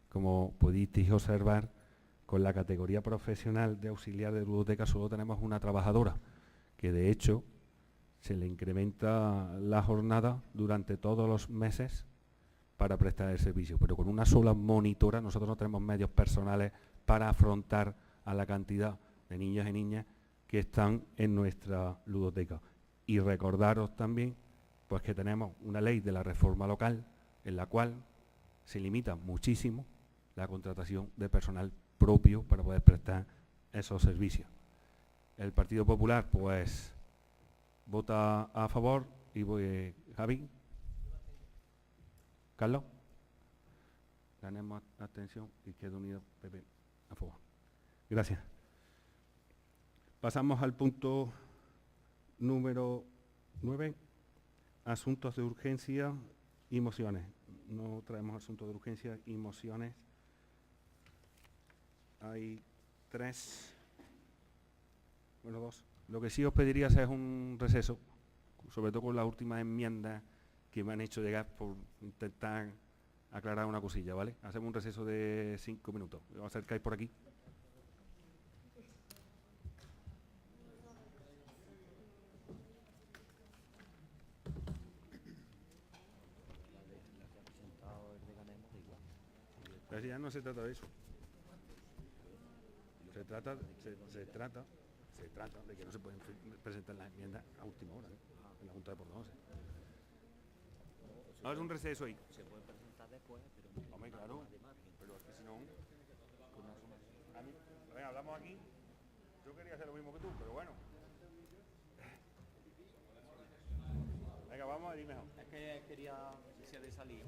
Como pudisteis observar, con la categoría profesional de auxiliar de ludoteca solo tenemos una trabajadora, que de hecho se le incrementa la jornada durante todos los meses para prestar el servicio, pero con una sola monitora nosotros no tenemos medios personales para afrontar a la cantidad de niños y niñas que están en nuestra ludoteca. Y recordaros también pues que tenemos una ley de la reforma local en la cual se limita muchísimo la contratación de personal propio para poder prestar esos servicios. El Partido Popular pues vota a favor y voy Javi. Carlos. Ganemos abstención. Izquierda Unida, PP a favor. Gracias. Pasamos al punto número 9, asuntos de urgencia y mociones. No traemos asuntos de urgencia y mociones. Hay 3, bueno 2. Lo que sí os pediría es un receso, sobre todo con las últimas enmiendas que me han hecho llegar por intentar aclarar una cosilla, ¿vale? Hacemos un receso de 5 minutos. ¿Os acercáis por aquí? Pero ya no se trata de eso. Se trata de que no se pueden presentar las enmiendas a última hora, en la Junta de Portavoces. Haz un receso ahí. Se puede presentar después, pero... Hombre, claro, pero es que si no... Venga, hablamos aquí. Yo quería hacer lo mismo que tú, pero bueno. Venga, vamos a ir mejor. Es que quería que sea de salir.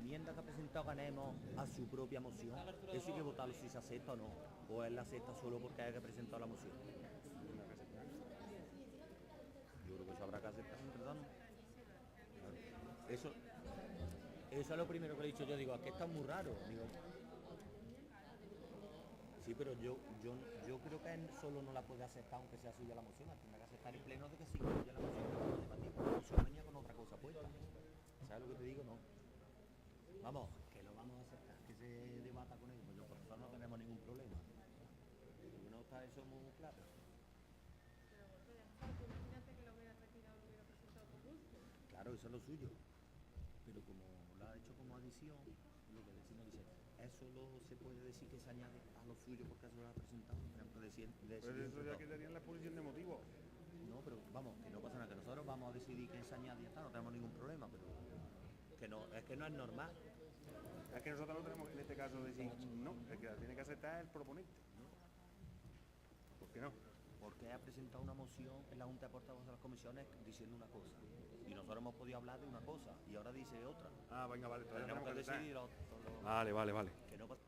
enmienda que ha presentado Ganemos a su propia moción, eso hay que votarlo si se acepta o no, o él la acepta solo porque haya presentado la moción. Yo creo que eso habrá que aceptar, ¿verdad? Eso es lo primero que le he dicho yo, digo, es que está muy raro, digo. Sí, pero yo creo que él solo no la puede aceptar aunque sea suya la moción, tendrá que aceptar en pleno de que sí, ya la moción que vamos a debatir, porque la moción venía con otra cosa puesta. ¿Sabes lo que te digo? No. Vamos, que lo vamos a aceptar, que se debata con ellos, pues yo por eso no tenemos ningún problema. Porque no está eso muy claro. Claro, eso es lo suyo. Pero como lo ha hecho como adición, lo que decimos dice, eso se puede decir que se añade a lo suyo porque eso lo ha presentado. Pero eso ya quedaría en la exposición de motivos. No, pero vamos, que no pasa nada, que nosotros vamos a decidir que se añade y ya está, no tenemos ningún problema, pero que no, es que no es normal. Es que nosotros no tenemos en este caso decir no, el que la tiene que aceptar es el proponente. ¿Por qué no? Porque ha presentado una moción en la Junta de Portavoces de las comisiones diciendo una cosa. Y nosotros hemos podido hablar de una cosa y ahora dice otra. Ah, venga, vale. Tenemos que decidir Vale. Que no pasa.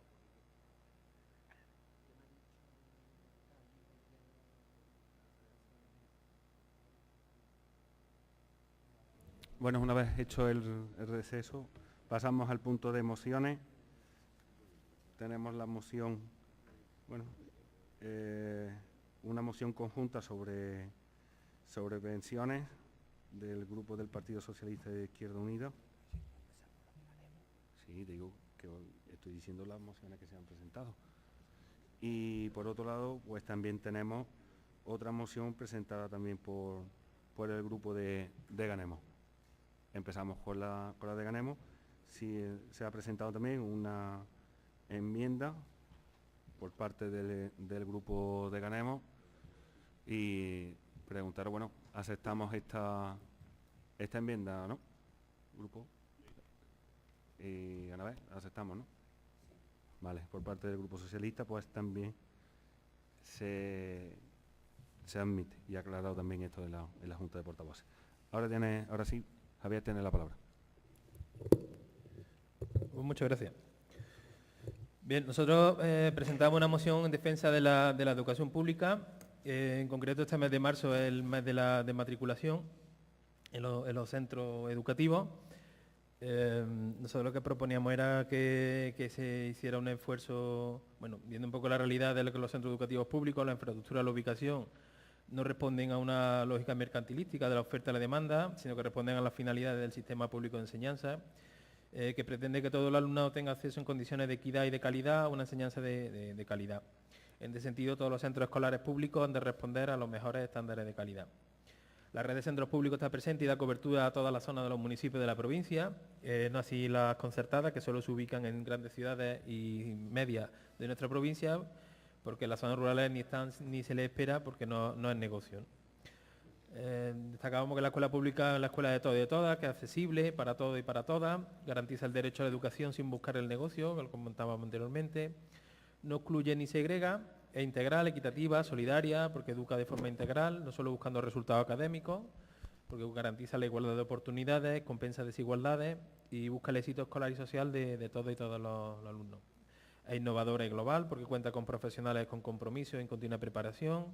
Bueno, una vez hecho el receso, pasamos al punto de mociones. Tenemos la moción, una moción conjunta sobre pensiones del grupo del Partido Socialista de Izquierda Unida. Sí, digo que estoy diciendo las mociones que se han presentado. Y por otro lado, pues también tenemos otra moción presentada también por el grupo de Ganemos. Empezamos con la de Ganemos. Sí, se ha presentado también una enmienda por parte del grupo de Ganemos y preguntar, bueno, ¿aceptamos esta enmienda, no? Grupo. Y a ver, aceptamos, ¿no? Vale, por parte del Grupo Socialista, pues también se admite y ha aclarado también esto en la Junta de Portavoces. Ahora sí, Javier tiene la palabra. Pues muchas gracias. Bien, nosotros presentamos una moción en defensa de la educación pública. En concreto, este mes de marzo es el mes de la matriculación en los centros educativos. Nosotros lo que proponíamos era que se hiciera un esfuerzo, viendo un poco la realidad de los centros educativos públicos, la infraestructura, la ubicación, no responden a una lógica mercantilística de la oferta y la demanda, sino que responden a las finalidades del sistema público de enseñanza, que pretende que todo el alumnado tenga acceso en condiciones de equidad y de calidad a una enseñanza de calidad. En este sentido, todos los centros escolares públicos han de responder a los mejores estándares de calidad. La red de centros públicos está presente y da cobertura a todas las zonas de los municipios de la provincia, no así las concertadas, que solo se ubican en grandes ciudades y medias de nuestra provincia, porque las zonas rurales ni están ni se les espera porque no es negocio. Destacábamos que la escuela pública es la escuela de todos y de todas, que es accesible para todos y para todas, garantiza el derecho a la educación sin buscar el negocio, que lo comentábamos anteriormente, no excluye ni segrega, es integral, equitativa, solidaria, porque educa de forma integral, no solo buscando resultados académicos, porque garantiza la igualdad de oportunidades, compensa desigualdades y busca el éxito escolar y social de todos y todos los alumnos. Es innovadora y global, porque cuenta con profesionales con compromiso y en continua preparación.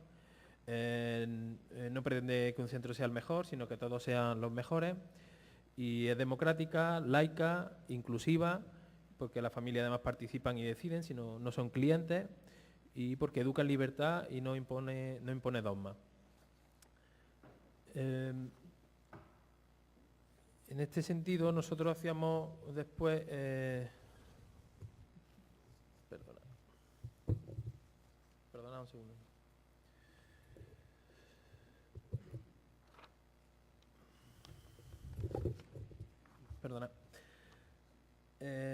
No pretende que un centro sea el mejor, sino que todos sean los mejores. Y es democrática, laica, inclusiva, porque las familias además participan y deciden, sino no son clientes, y porque educa en libertad y no impone dogmas. En este sentido, nosotros hacíamos después... Perdona un segundo. Perdona.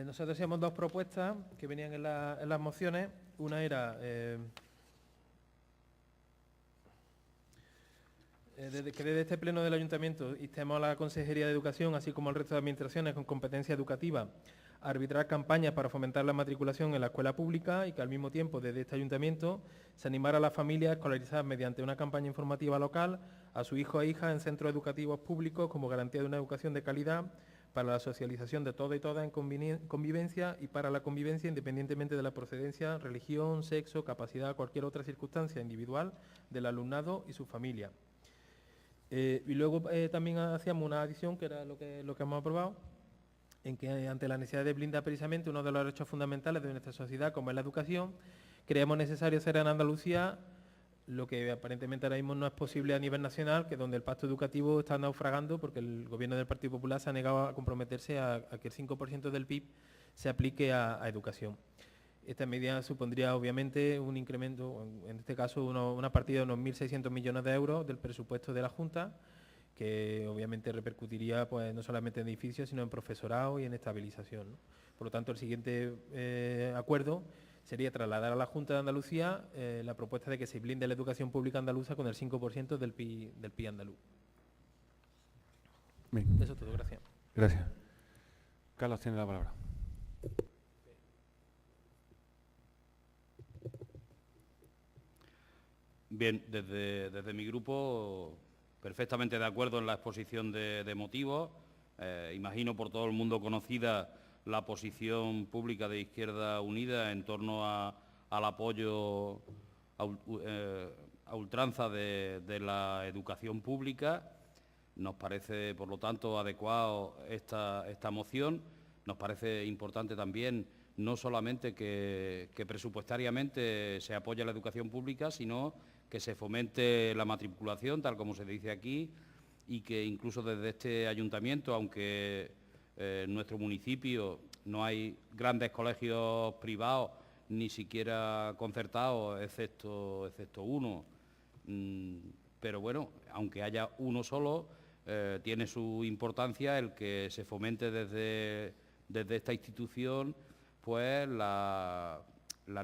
Nosotros hacíamos dos propuestas que venían en las mociones. Una era que desde este pleno del Ayuntamiento instemos a la Consejería de Educación, así como al resto de administraciones con competencia educativa, a arbitrar campañas para fomentar la matriculación en la escuela pública y que al mismo tiempo desde este Ayuntamiento se animara a las familias a escolarizar mediante una campaña informativa local a sus hijos e hijas en centros educativos públicos como garantía de una educación de calidad para la socialización de todos y todas en convivencia y para la convivencia independientemente de la procedencia, religión, sexo, capacidad o cualquier otra circunstancia individual del alumnado y su familia. Y luego también hacíamos una adición, que era lo que hemos aprobado, en que ante la necesidad de blindar precisamente uno de los derechos fundamentales de nuestra sociedad, como es la educación, creemos necesario hacer en Andalucía lo que aparentemente ahora mismo no es posible a nivel nacional, que donde el pacto educativo está naufragando porque el gobierno del Partido Popular se ha negado a comprometerse a que el 5% del PIB se aplique a educación. Esta medida supondría obviamente un incremento, en este caso una partida de unos 1.600 millones de euros del presupuesto de la Junta, que obviamente repercutiría pues, no solamente en edificios, sino en profesorado y en estabilización, ¿no? Por lo tanto, el siguiente acuerdo sería trasladar a la Junta de Andalucía la propuesta de que se blinde la educación pública andaluza con el 5% del PIB andaluz. Bien. Eso es todo, gracias. Gracias. Carlos tiene la palabra. Bien, desde mi grupo, perfectamente de acuerdo en la exposición de motivos. Imagino por todo el mundo conocida la posición pública de Izquierda Unida en torno al apoyo a ultranza de la educación pública. Nos parece, por lo tanto, adecuado esta moción. Nos parece importante también no solamente que presupuestariamente se apoye la educación pública, sino que se fomente la matriculación, tal como se dice aquí, y que incluso desde este ayuntamiento, aunque en nuestro municipio no hay grandes colegios privados, ni siquiera concertados, excepto uno, pero bueno, aunque haya uno solo, tiene su importancia el que se fomente desde esta institución pues la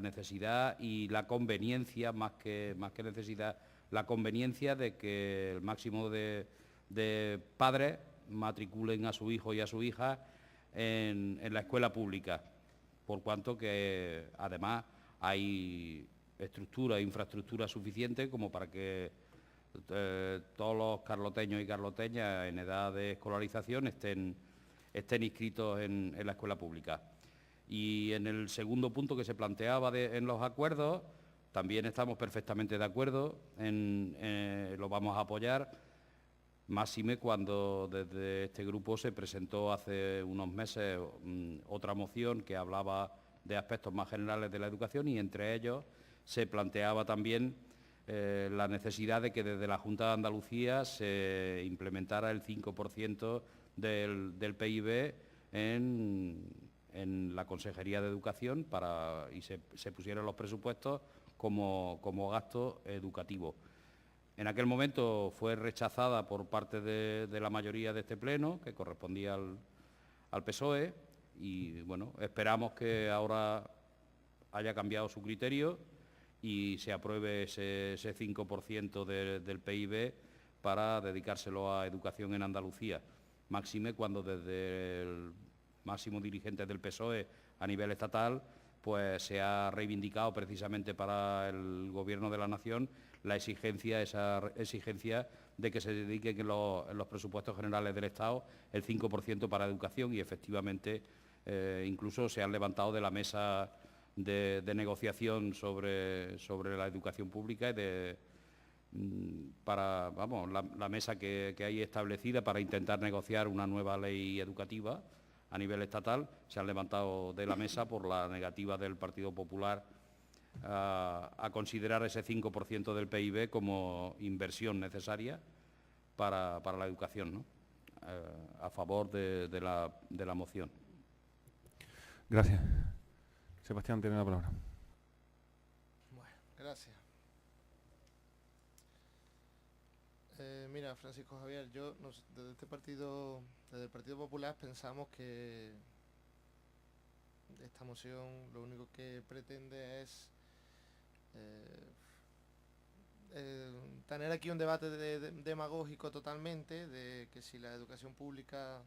necesidad y la conveniencia, más que necesidad, la conveniencia de que el máximo de padres matriculen a su hijo y a su hija en la escuela pública, por cuanto que además hay infraestructura suficiente como para que todos los carloteños y carloteñas en edad de escolarización estén inscritos en la escuela pública. Y en el segundo punto que se planteaba en los acuerdos, también estamos perfectamente de acuerdo, lo vamos a apoyar, máxime cuando desde este grupo se presentó hace unos meses otra moción que hablaba de aspectos más generales de la educación y entre ellos se planteaba también la necesidad de que desde la Junta de Andalucía se implementara el 5% del PIB en la Consejería de Educación y se pusieran los presupuestos como gasto educativo. En aquel momento fue rechazada por parte de la mayoría de este Pleno, que correspondía al PSOE, y bueno, esperamos que ahora haya cambiado su criterio y se apruebe ese 5% del PIB para dedicárselo a educación en Andalucía. Máxime cuando desde el máximo dirigente del PSOE a nivel estatal pues se ha reivindicado precisamente para el Gobierno de la Nación esa exigencia de que se dedique en los presupuestos generales del Estado el 5% para educación y efectivamente incluso se han levantado de la mesa de negociación sobre la educación pública y la mesa que hay establecida para intentar negociar una nueva ley educativa a nivel estatal, se han levantado de la mesa por la negativa del Partido Popular a considerar ese 5% del PIB como inversión necesaria para la educación, ¿no? A favor de la moción. Gracias. Sebastián tiene la palabra. Bueno, gracias. Mira, Francisco Javier, desde el Partido Popular pensamos que esta moción lo único que pretende es tener aquí un debate demagógico totalmente, de que si la educación pública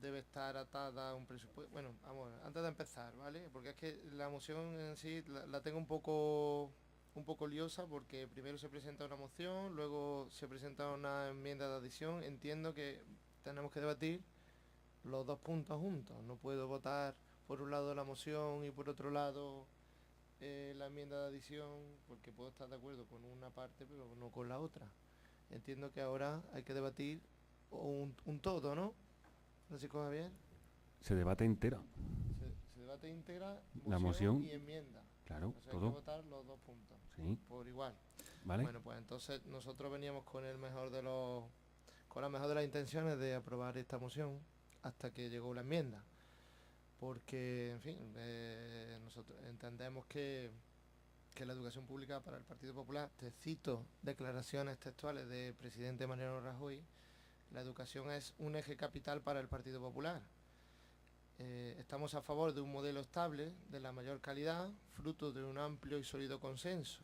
debe estar atada a un presupuesto. Bueno, vamos, antes de empezar, ¿vale? Porque es que la moción en sí la tengo un poco liosa, porque primero se presenta una moción, luego se presenta una enmienda de adición. Entiendo que tenemos que debatir los dos puntos juntos. No puedo votar por un lado la moción y por otro lado la enmienda de adición, porque puedo estar de acuerdo con una parte pero no con la otra. Entiendo que ahora hay que debatir un todo, ¿no? Francisco Javier. Se debate entero. Se debate íntegra, La moción y enmienda. Claro, o sea, todo. Hay que votar los dos puntos, sí, por igual. ¿Vale? Bueno, pues entonces nosotros veníamos con la mejor de las intenciones de aprobar esta moción hasta que llegó la enmienda. Porque, en fin, nosotros entendemos que la educación pública para el Partido Popular, te cito declaraciones textuales del presidente Mariano Rajoy, la educación es un eje capital para el Partido Popular. Estamos a favor de un modelo estable, de la mayor calidad, fruto de un amplio y sólido consenso.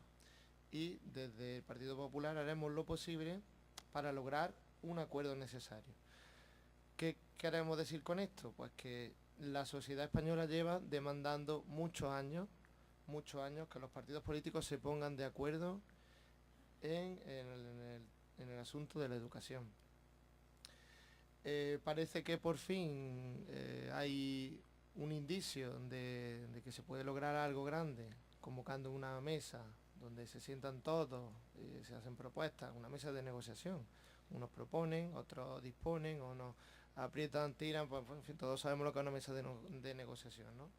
Y desde el Partido Popular haremos lo posible para lograr un acuerdo necesario. ¿Qué queremos decir con esto? Pues que la sociedad española lleva demandando muchos años que los partidos políticos se pongan de acuerdo en el asunto de la educación. Parece que por fin hay un indicio de que se puede lograr algo grande, convocando una mesa donde se sientan todos y se hacen propuestas, una mesa de negociación. Unos proponen, otros disponen, unos aprietan, tiran, pues en fin, todos sabemos lo que es una mesa de negociación, ¿no?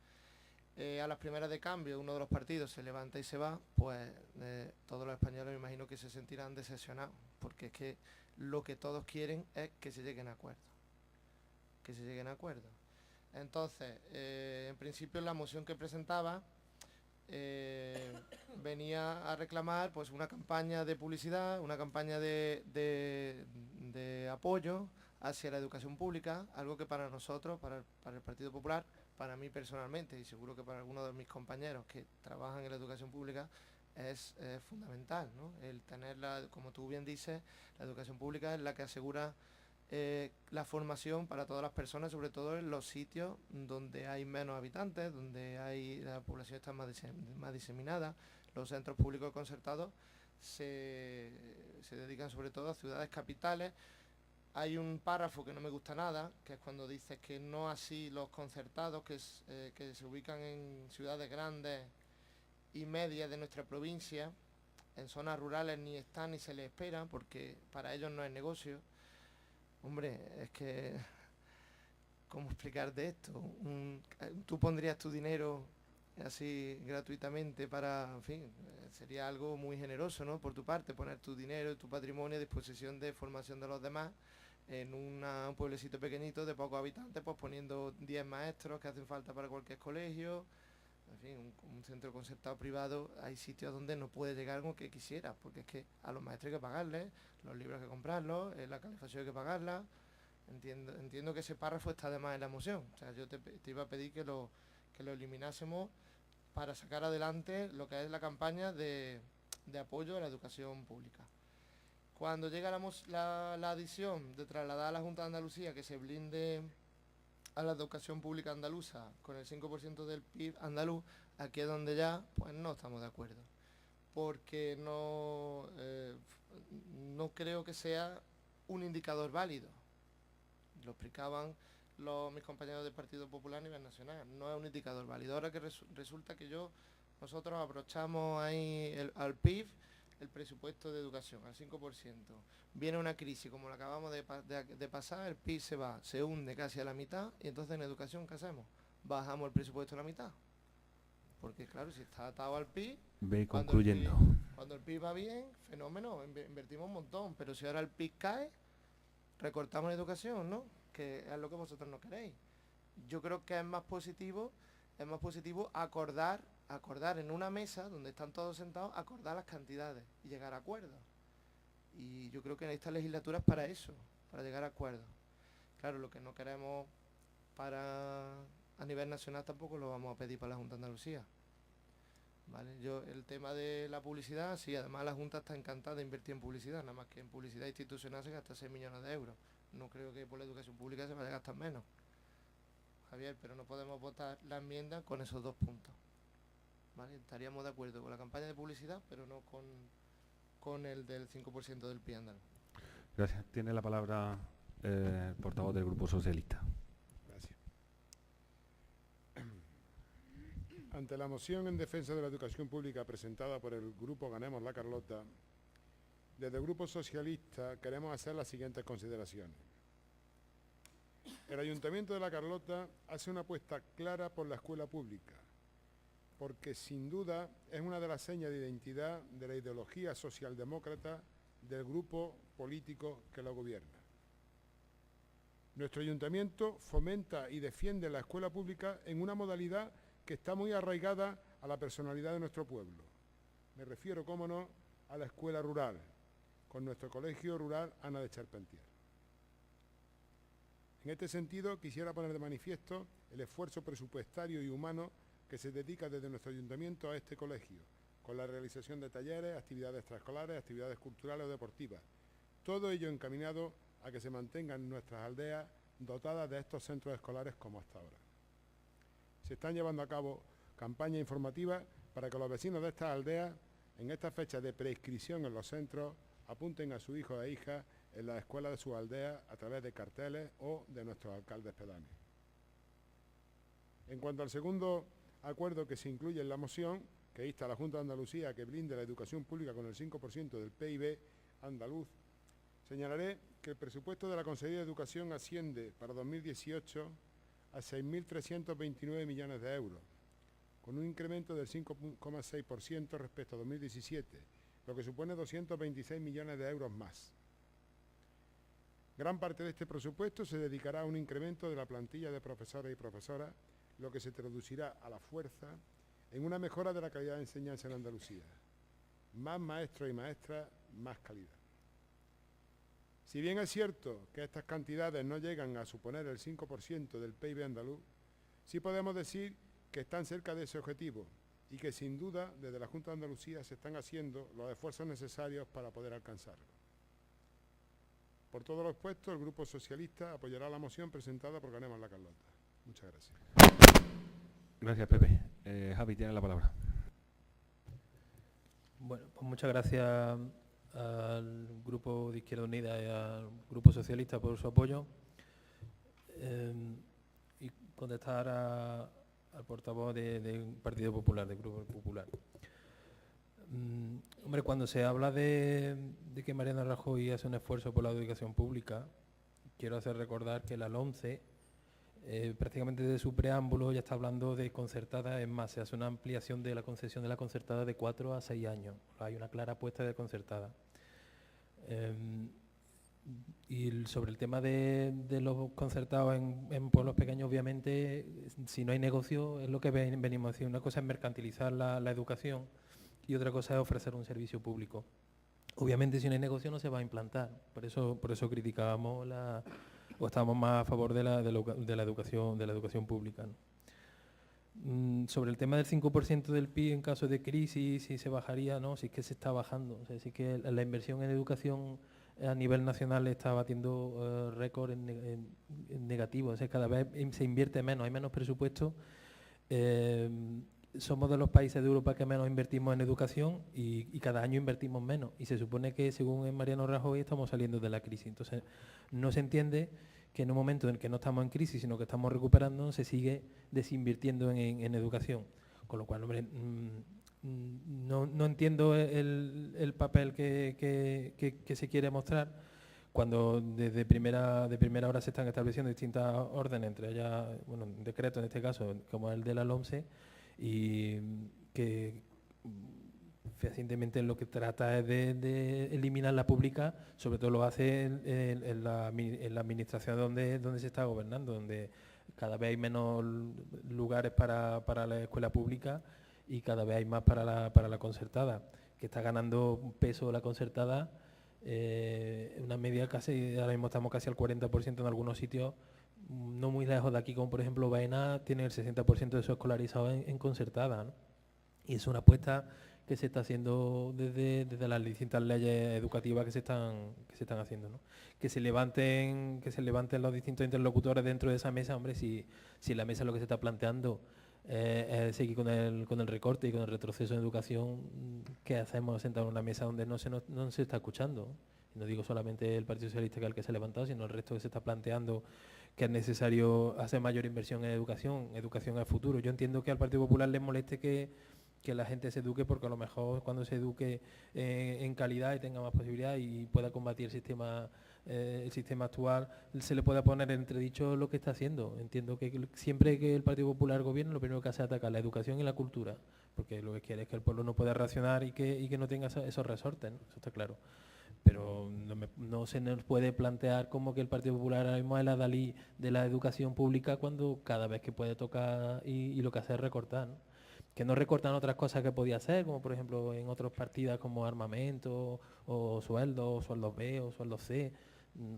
A las primeras de cambio uno de los partidos se levanta y se va, pues todos los españoles me imagino que se sentirán decepcionados, porque es que lo que todos quieren es que se lleguen a acuerdos. Entonces, en principio la moción que presentaba venía a reclamar pues una campaña de publicidad, una campaña de apoyo hacia la educación pública, algo que para nosotros, para el Partido Popular, para mí personalmente y seguro que para algunos de mis compañeros que trabajan en la educación pública es fundamental, ¿no? El tenerla, como tú bien dices, la educación pública es la que asegura la formación para todas las personas, sobre todo en los sitios donde hay menos habitantes, donde la población está más diseminada. Los centros públicos concertados se dedican sobre todo a ciudades capitales. Hay un párrafo que no me gusta nada, que es cuando dices que no así los concertados que se ubican en ciudades grandes y medias de nuestra provincia, en zonas rurales ni están ni se les espera, porque para ellos no es negocio. Hombre, es que, ¿cómo explicarte esto? Tú pondrías tu dinero así gratuitamente para, en fin, sería algo muy generoso, ¿no? Por tu parte, poner tu dinero y tu patrimonio a disposición de formación de los demás en un pueblecito pequeñito de pocos habitantes, pues poniendo 10 maestros que hacen falta para cualquier colegio. En fin, un centro concertado privado, hay sitios donde no puede llegar algo que quisiera, porque es que a los maestros hay que pagarles, los libros hay que comprarlos, la calefacción hay que pagarla. Entiendo que ese párrafo está además en la moción. O sea, yo te iba a pedir que lo eliminásemos para sacar adelante lo que es la campaña de apoyo a la educación pública. Cuando llega la adición de trasladar a la Junta de Andalucía que se blinde a la educación pública andaluza con el 5% del PIB andaluz, aquí es donde ya pues no estamos de acuerdo, porque no creo que sea un indicador válido. Lo explicaban mis compañeros del Partido Popular a nivel nacional, no es un indicador válido. Ahora que resulta que nosotros abrochamos ahí al PIB el presupuesto de educación al 5%. Viene una crisis como la acabamos de pasar, el PIB se hunde casi a la mitad, y entonces en educación, ¿qué hacemos? Bajamos el presupuesto a la mitad. Porque claro, si está atado al PIB... Ve concluyendo. Cuando el PIB va bien, fenómeno, invertimos un montón, pero si ahora el PIB cae, recortamos la educación, ¿no? Que es lo que vosotros no queréis. Yo creo que es más positivo acordar en una mesa donde están todos sentados, acordar las cantidades y llegar a acuerdos. Y yo creo que en esta legislatura es para eso, para llegar a acuerdos. Claro, lo que no queremos a nivel nacional tampoco lo vamos a pedir para la Junta de Andalucía. ¿Vale? El tema de la publicidad, sí, además la Junta está encantada de invertir en publicidad, nada más que en publicidad institucional se gasta 6 millones de euros. No creo que por la educación pública se vaya a gastar menos, Javier, pero no podemos votar la enmienda con esos dos puntos. ¿Vale? Estaríamos de acuerdo con la campaña de publicidad, pero no con el del 5% del PIB andaluz. Gracias. Tiene la palabra el portavoz del Grupo Socialista. Gracias. Ante la moción en defensa de la educación pública presentada por el Grupo Ganemos la Carlota, desde el Grupo Socialista queremos hacer las siguientes consideraciones. El Ayuntamiento de La Carlota hace una apuesta clara por la escuela pública, porque sin duda es una de las señas de identidad de la ideología socialdemócrata del grupo político que lo gobierna. Nuestro Ayuntamiento fomenta y defiende la escuela pública en una modalidad que está muy arraigada a la personalidad de nuestro pueblo. Me refiero, cómo no, a la escuela rural, con nuestro colegio rural Ana de Charpentier. En este sentido, quisiera poner de manifiesto el esfuerzo presupuestario y humano que se dedica desde nuestro ayuntamiento a este colegio, con la realización de talleres, actividades extraescolares, actividades culturales o deportivas. Todo ello encaminado a que se mantengan nuestras aldeas dotadas de estos centros escolares como hasta ahora. Se están llevando a cabo campañas informativas para que los vecinos de estas aldeas, en esta fecha de preinscripción en los centros, apunten a sus hijos e hijas en la escuela de su aldea a través de carteles o de nuestros alcaldes pedáneos. En cuanto al segundo acuerdo que se incluye en la moción, que insta a la Junta de Andalucía a que blinde la educación pública con el 5% del PIB andaluz, señalaré que el presupuesto de la Consejería de Educación asciende para 2018 a 6.329 millones de euros, con un incremento del 5,6% respecto a 2017, lo que supone 226 millones de euros más. Gran parte de este presupuesto se dedicará a un incremento de la plantilla de profesores y profesoras, lo que se traducirá a la fuerza en una mejora de la calidad de enseñanza en Andalucía. Más maestros y maestras, más calidad. Si bien es cierto que estas cantidades no llegan a suponer el 5% del PIB andaluz, sí podemos decir que están cerca de ese objetivo y que sin duda desde la Junta de Andalucía se están haciendo los esfuerzos necesarios para poder alcanzarlo. Por todo lo expuesto, el Grupo Socialista apoyará la moción presentada por Ganemos la Carlota. Muchas gracias. Gracias, Pepe. Javi, tiene la palabra. Bueno, pues muchas gracias al Grupo de Izquierda Unida y al Grupo Socialista por su apoyo. Y contestar al portavoz del Partido Popular, del Grupo Popular. Hombre, cuando se habla de que Mariano Rajoy hace un esfuerzo por la educación pública, quiero hacer recordar que la LOMCE, prácticamente desde su preámbulo, ya está hablando de concertada. Es más, se hace una ampliación de la concesión de la concertada de 4 a 6 años. Hay una clara apuesta de concertada. Y sobre el tema de los concertados en pueblos pequeños, obviamente, si no hay negocio, es lo que venimos a decir. Una cosa es mercantilizar la educación y otra cosa es ofrecer un servicio público. Obviamente, si no hay negocio no se va a implantar. Por eso criticábamos o estábamos más a favor de la educación pública, ¿no? Sobre el tema del 5% del PIB en caso de crisis, si se bajaría, no, si es que se está bajando. O sea, si es que la inversión en educación a nivel nacional está batiendo récord en negativo. O sea, cada vez se invierte menos, hay menos presupuesto. Somos de los países de Europa que menos invertimos en educación y cada año invertimos menos. Y se supone que, según Mariano Rajoy, estamos saliendo de la crisis. Entonces, no se entiende que en un momento en el que no estamos en crisis, sino que estamos recuperando, se sigue desinvirtiendo en educación. Con lo cual, hombre, no entiendo el papel que se quiere mostrar cuando desde primera hora se están estableciendo distintas órdenes, entre ellas, bueno, un decreto en este caso, como el de la LOMCE, y que fehacientemente lo que trata es de eliminar la pública, sobre todo lo hace en la administración donde se está gobernando, donde cada vez hay menos lugares para la escuela pública y cada vez hay más para la concertada, que está ganando un peso la concertada, una media casi, ahora mismo estamos casi al 40% en algunos sitios, no muy lejos de aquí, como por ejemplo Baena, tiene el 60% de su escolarizado en concertada, ¿no? Y es una apuesta que se está haciendo desde las distintas leyes educativas que se están haciendo, ¿no? Que se levanten los distintos interlocutores dentro de esa mesa. Hombre, si la mesa lo que se está planteando es seguir con el recorte y con el retroceso en educación, ¿qué hacemos sentados en una mesa donde no se está escuchando? y no digo solamente el Partido Socialista que es el que se ha levantado, sino el resto que se está planteando que es necesario hacer mayor inversión en educación al futuro. Yo entiendo que al Partido Popular les moleste que la gente se eduque, porque a lo mejor cuando se eduque en calidad y tenga más posibilidad y pueda combatir el sistema actual, se le pueda poner en entredicho lo que está haciendo. Entiendo que siempre que el Partido Popular gobierna, lo primero que hace es atacar la educación y la cultura, porque lo que quiere es que el pueblo no pueda reaccionar y que no tenga esos resortes, ¿no? Eso está claro. Pero no se nos puede plantear como que el Partido Popular ahora mismo es la Dalí de la educación pública, cuando cada vez que puede tocar y lo que hace es recortar, ¿no? Que no recortan otras cosas que podía hacer, como por ejemplo en otras partidas como armamento o sueldos B o sueldos C.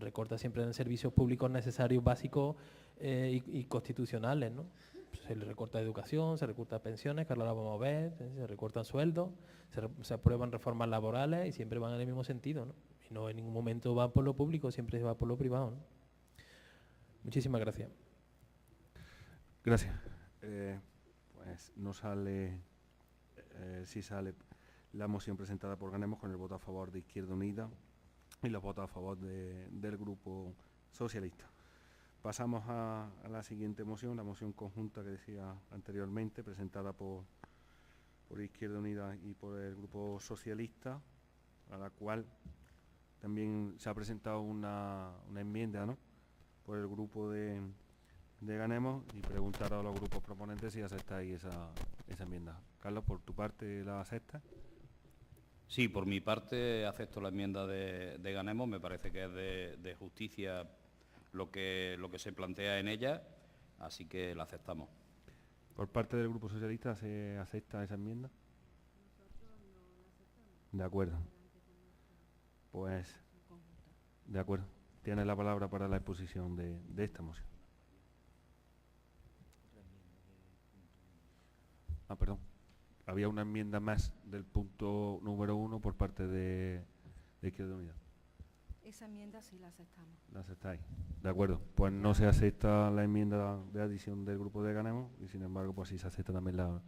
Recorta siempre en servicios públicos necesarios, básicos y constitucionales, ¿no? Se le recorta educación, se recorta pensiones, que ahora lo vamos a ver, se recortan sueldos, se aprueban reformas laborales y siempre van en el mismo sentido, ¿no? Y no en ningún momento va por lo público, siempre va por lo privado, ¿no? Muchísimas gracias. Gracias. Pues no sale, sí sale la moción presentada por Ganemos con el voto a favor de Izquierda Unida y los votos a favor del Grupo Socialista. Pasamos a la siguiente moción, la moción conjunta que decía anteriormente, presentada por Izquierda Unida y por el Grupo Socialista, a la cual también se ha presentado una enmienda, ¿no?, por el grupo de Ganemos, y preguntar a los grupos proponentes si aceptáis esa enmienda. Carlos, por tu parte, ¿la aceptas? Sí, por mi parte acepto la enmienda de Ganemos, me parece que es de justicia lo que se plantea en ella, así que la aceptamos. ¿Por parte del Grupo Socialista se acepta esa enmienda? De acuerdo. Pues, de acuerdo. Tienes la palabra para la exposición de esta moción. Ah, perdón. Había una enmienda más del punto número 1 por parte de Izquierda Unida. Esa enmienda sí la aceptamos. ¿La aceptáis? De acuerdo. Pues no se acepta la enmienda de adición del grupo de Ganemos y sin embargo pues sí se acepta también la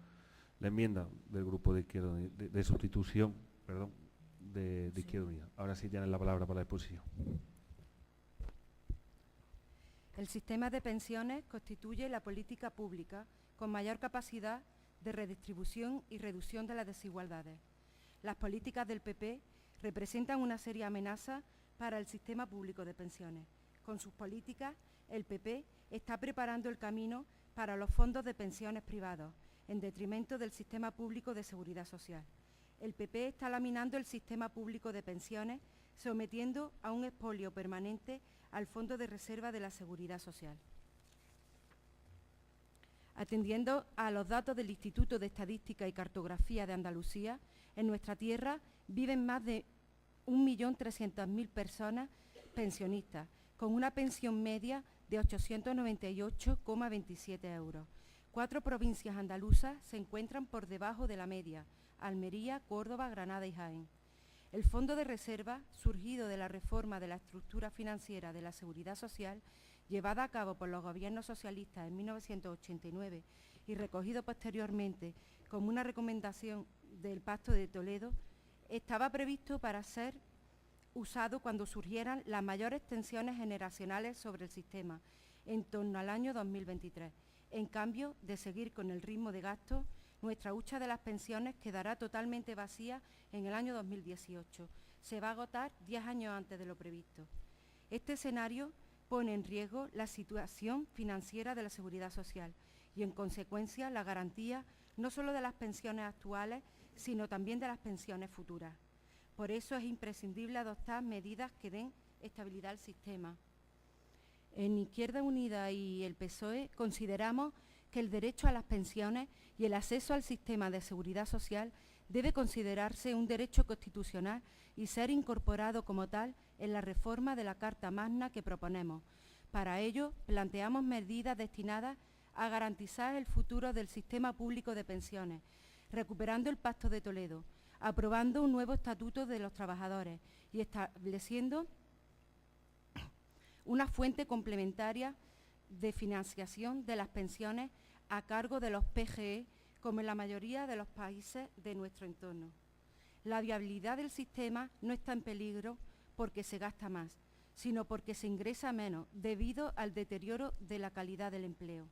enmienda del grupo de Izquierda Unida, de sustitución, perdón, de Izquierda Unida. Ahora sí tienen la palabra para la exposición. El sistema de pensiones constituye la política pública con mayor capacidad de redistribución y reducción de las desigualdades. Las políticas del PP representan una seria amenaza para el sistema público de pensiones. Con sus políticas, el PP está preparando el camino para los fondos de pensiones privados, en detrimento del sistema público de seguridad social. El PP está laminando el sistema público de pensiones, sometiendo a un expolio permanente al Fondo de Reserva de la Seguridad Social. Atendiendo a los datos del Instituto de Estadística y Cartografía de Andalucía, en nuestra tierra viven más de 1.300.000 personas pensionistas, con una pensión media de 898,27 euros. 4 provincias andaluzas se encuentran por debajo de la media: Almería, Córdoba, Granada y Jaén. El Fondo de Reserva, surgido de la reforma de la estructura financiera de la Seguridad Social, llevada a cabo por los gobiernos socialistas en 1989 y recogido posteriormente como una recomendación del Pacto de Toledo, estaba previsto para ser usado cuando surgieran las mayores tensiones generacionales sobre el sistema, en torno al año 2023. En cambio, de seguir con el ritmo de gasto, nuestra hucha de las pensiones quedará totalmente vacía en el año 2018. Se va a agotar 10 años antes de lo previsto. Este escenario pone en riesgo la situación financiera de la Seguridad Social y, en consecuencia, la garantía no solo de las pensiones actuales, sino también de las pensiones futuras. Por eso es imprescindible adoptar medidas que den estabilidad al sistema. En Izquierda Unida y el PSOE consideramos que el derecho a las pensiones y el acceso al sistema de seguridad social debe considerarse un derecho constitucional y ser incorporado como tal en la reforma de la Carta Magna que proponemos. Para ello, planteamos medidas destinadas a garantizar el futuro del sistema público de pensiones, recuperando el Pacto de Toledo, aprobando un nuevo estatuto de los trabajadores y estableciendo una fuente complementaria de financiación de las pensiones a cargo de los PGE, como en la mayoría de los países de nuestro entorno. La viabilidad del sistema no está en peligro porque se gasta más, sino porque se ingresa menos debido al deterioro de la calidad del empleo.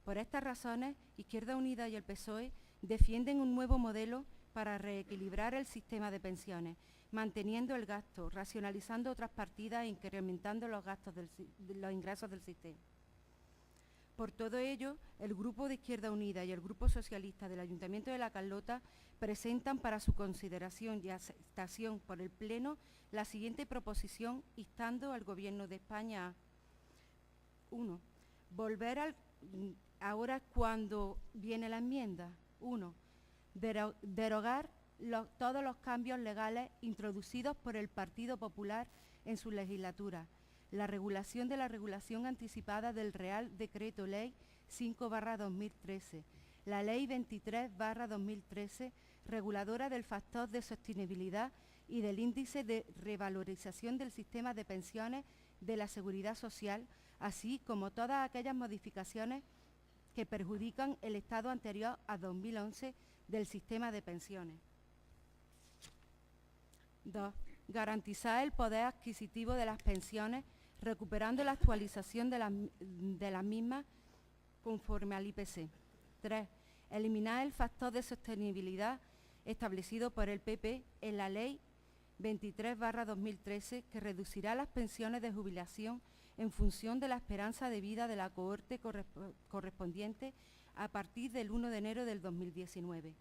Por estas razones, Izquierda Unida y el PSOE defienden un nuevo modelo para reequilibrar el sistema de pensiones, manteniendo el gasto, racionalizando otras partidas e incrementando los ingresos del sistema. Por todo ello, el Grupo de Izquierda Unida y el Grupo Socialista del Ayuntamiento de La Carlota presentan para su consideración y aceptación por el Pleno la siguiente proposición, instando al Gobierno de España a 1. Volver ahora cuando viene la enmienda. 1. Derogar todos los cambios legales introducidos por el Partido Popular en su legislatura. La regulación de la regulación anticipada del Real Decreto Ley 5/2013, la Ley 23/2013, reguladora del factor de sostenibilidad y del índice de revalorización del sistema de pensiones de la Seguridad Social, así como todas aquellas modificaciones que perjudican el estado anterior a 2011 del sistema de pensiones. 2. Garantizar el poder adquisitivo de las pensiones, recuperando la actualización de las mismas conforme al IPC. 3. Eliminar el factor de sostenibilidad establecido por el PP en la Ley 23/2013, que reducirá las pensiones de jubilación en función de la esperanza de vida de la cohorte correspondiente a partir del 1 de enero del 2019.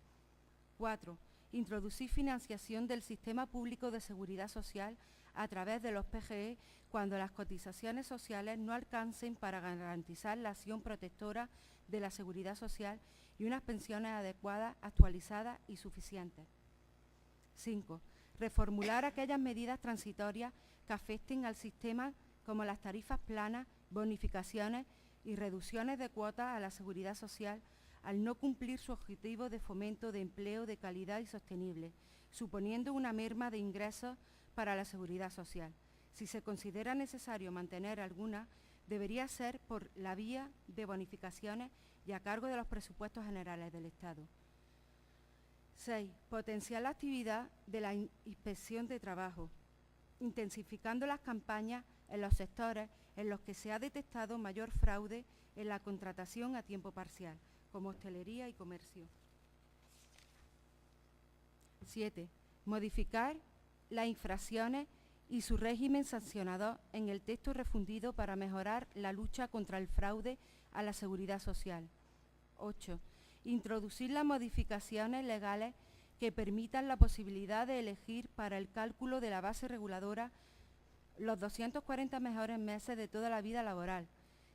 4. Introducir financiación del sistema público de seguridad social a través de los PGE cuando las cotizaciones sociales no alcancen para garantizar la acción protectora de la seguridad social y unas pensiones adecuadas, actualizadas y suficientes. 5. Reformular aquellas medidas transitorias que afecten al sistema, como las tarifas planas, bonificaciones y reducciones de cuotas a la seguridad social, al no cumplir su objetivo de fomento de empleo de calidad y sostenible, suponiendo una merma de ingresos para la seguridad social. Si se considera necesario mantener alguna, debería ser por la vía de bonificaciones y a cargo de los presupuestos generales del Estado. 6. Potenciar la actividad de la inspección de trabajo, intensificando las campañas en los sectores en los que se ha detectado mayor fraude en la contratación a tiempo parcial, como hostelería y comercio. 7. Modificar las infracciones y su régimen sancionador en el texto refundido para mejorar la lucha contra el fraude a la seguridad social. 8. Introducir las modificaciones legales que permitan la posibilidad de elegir para el cálculo de la base reguladora los 240 mejores meses de toda la vida laboral,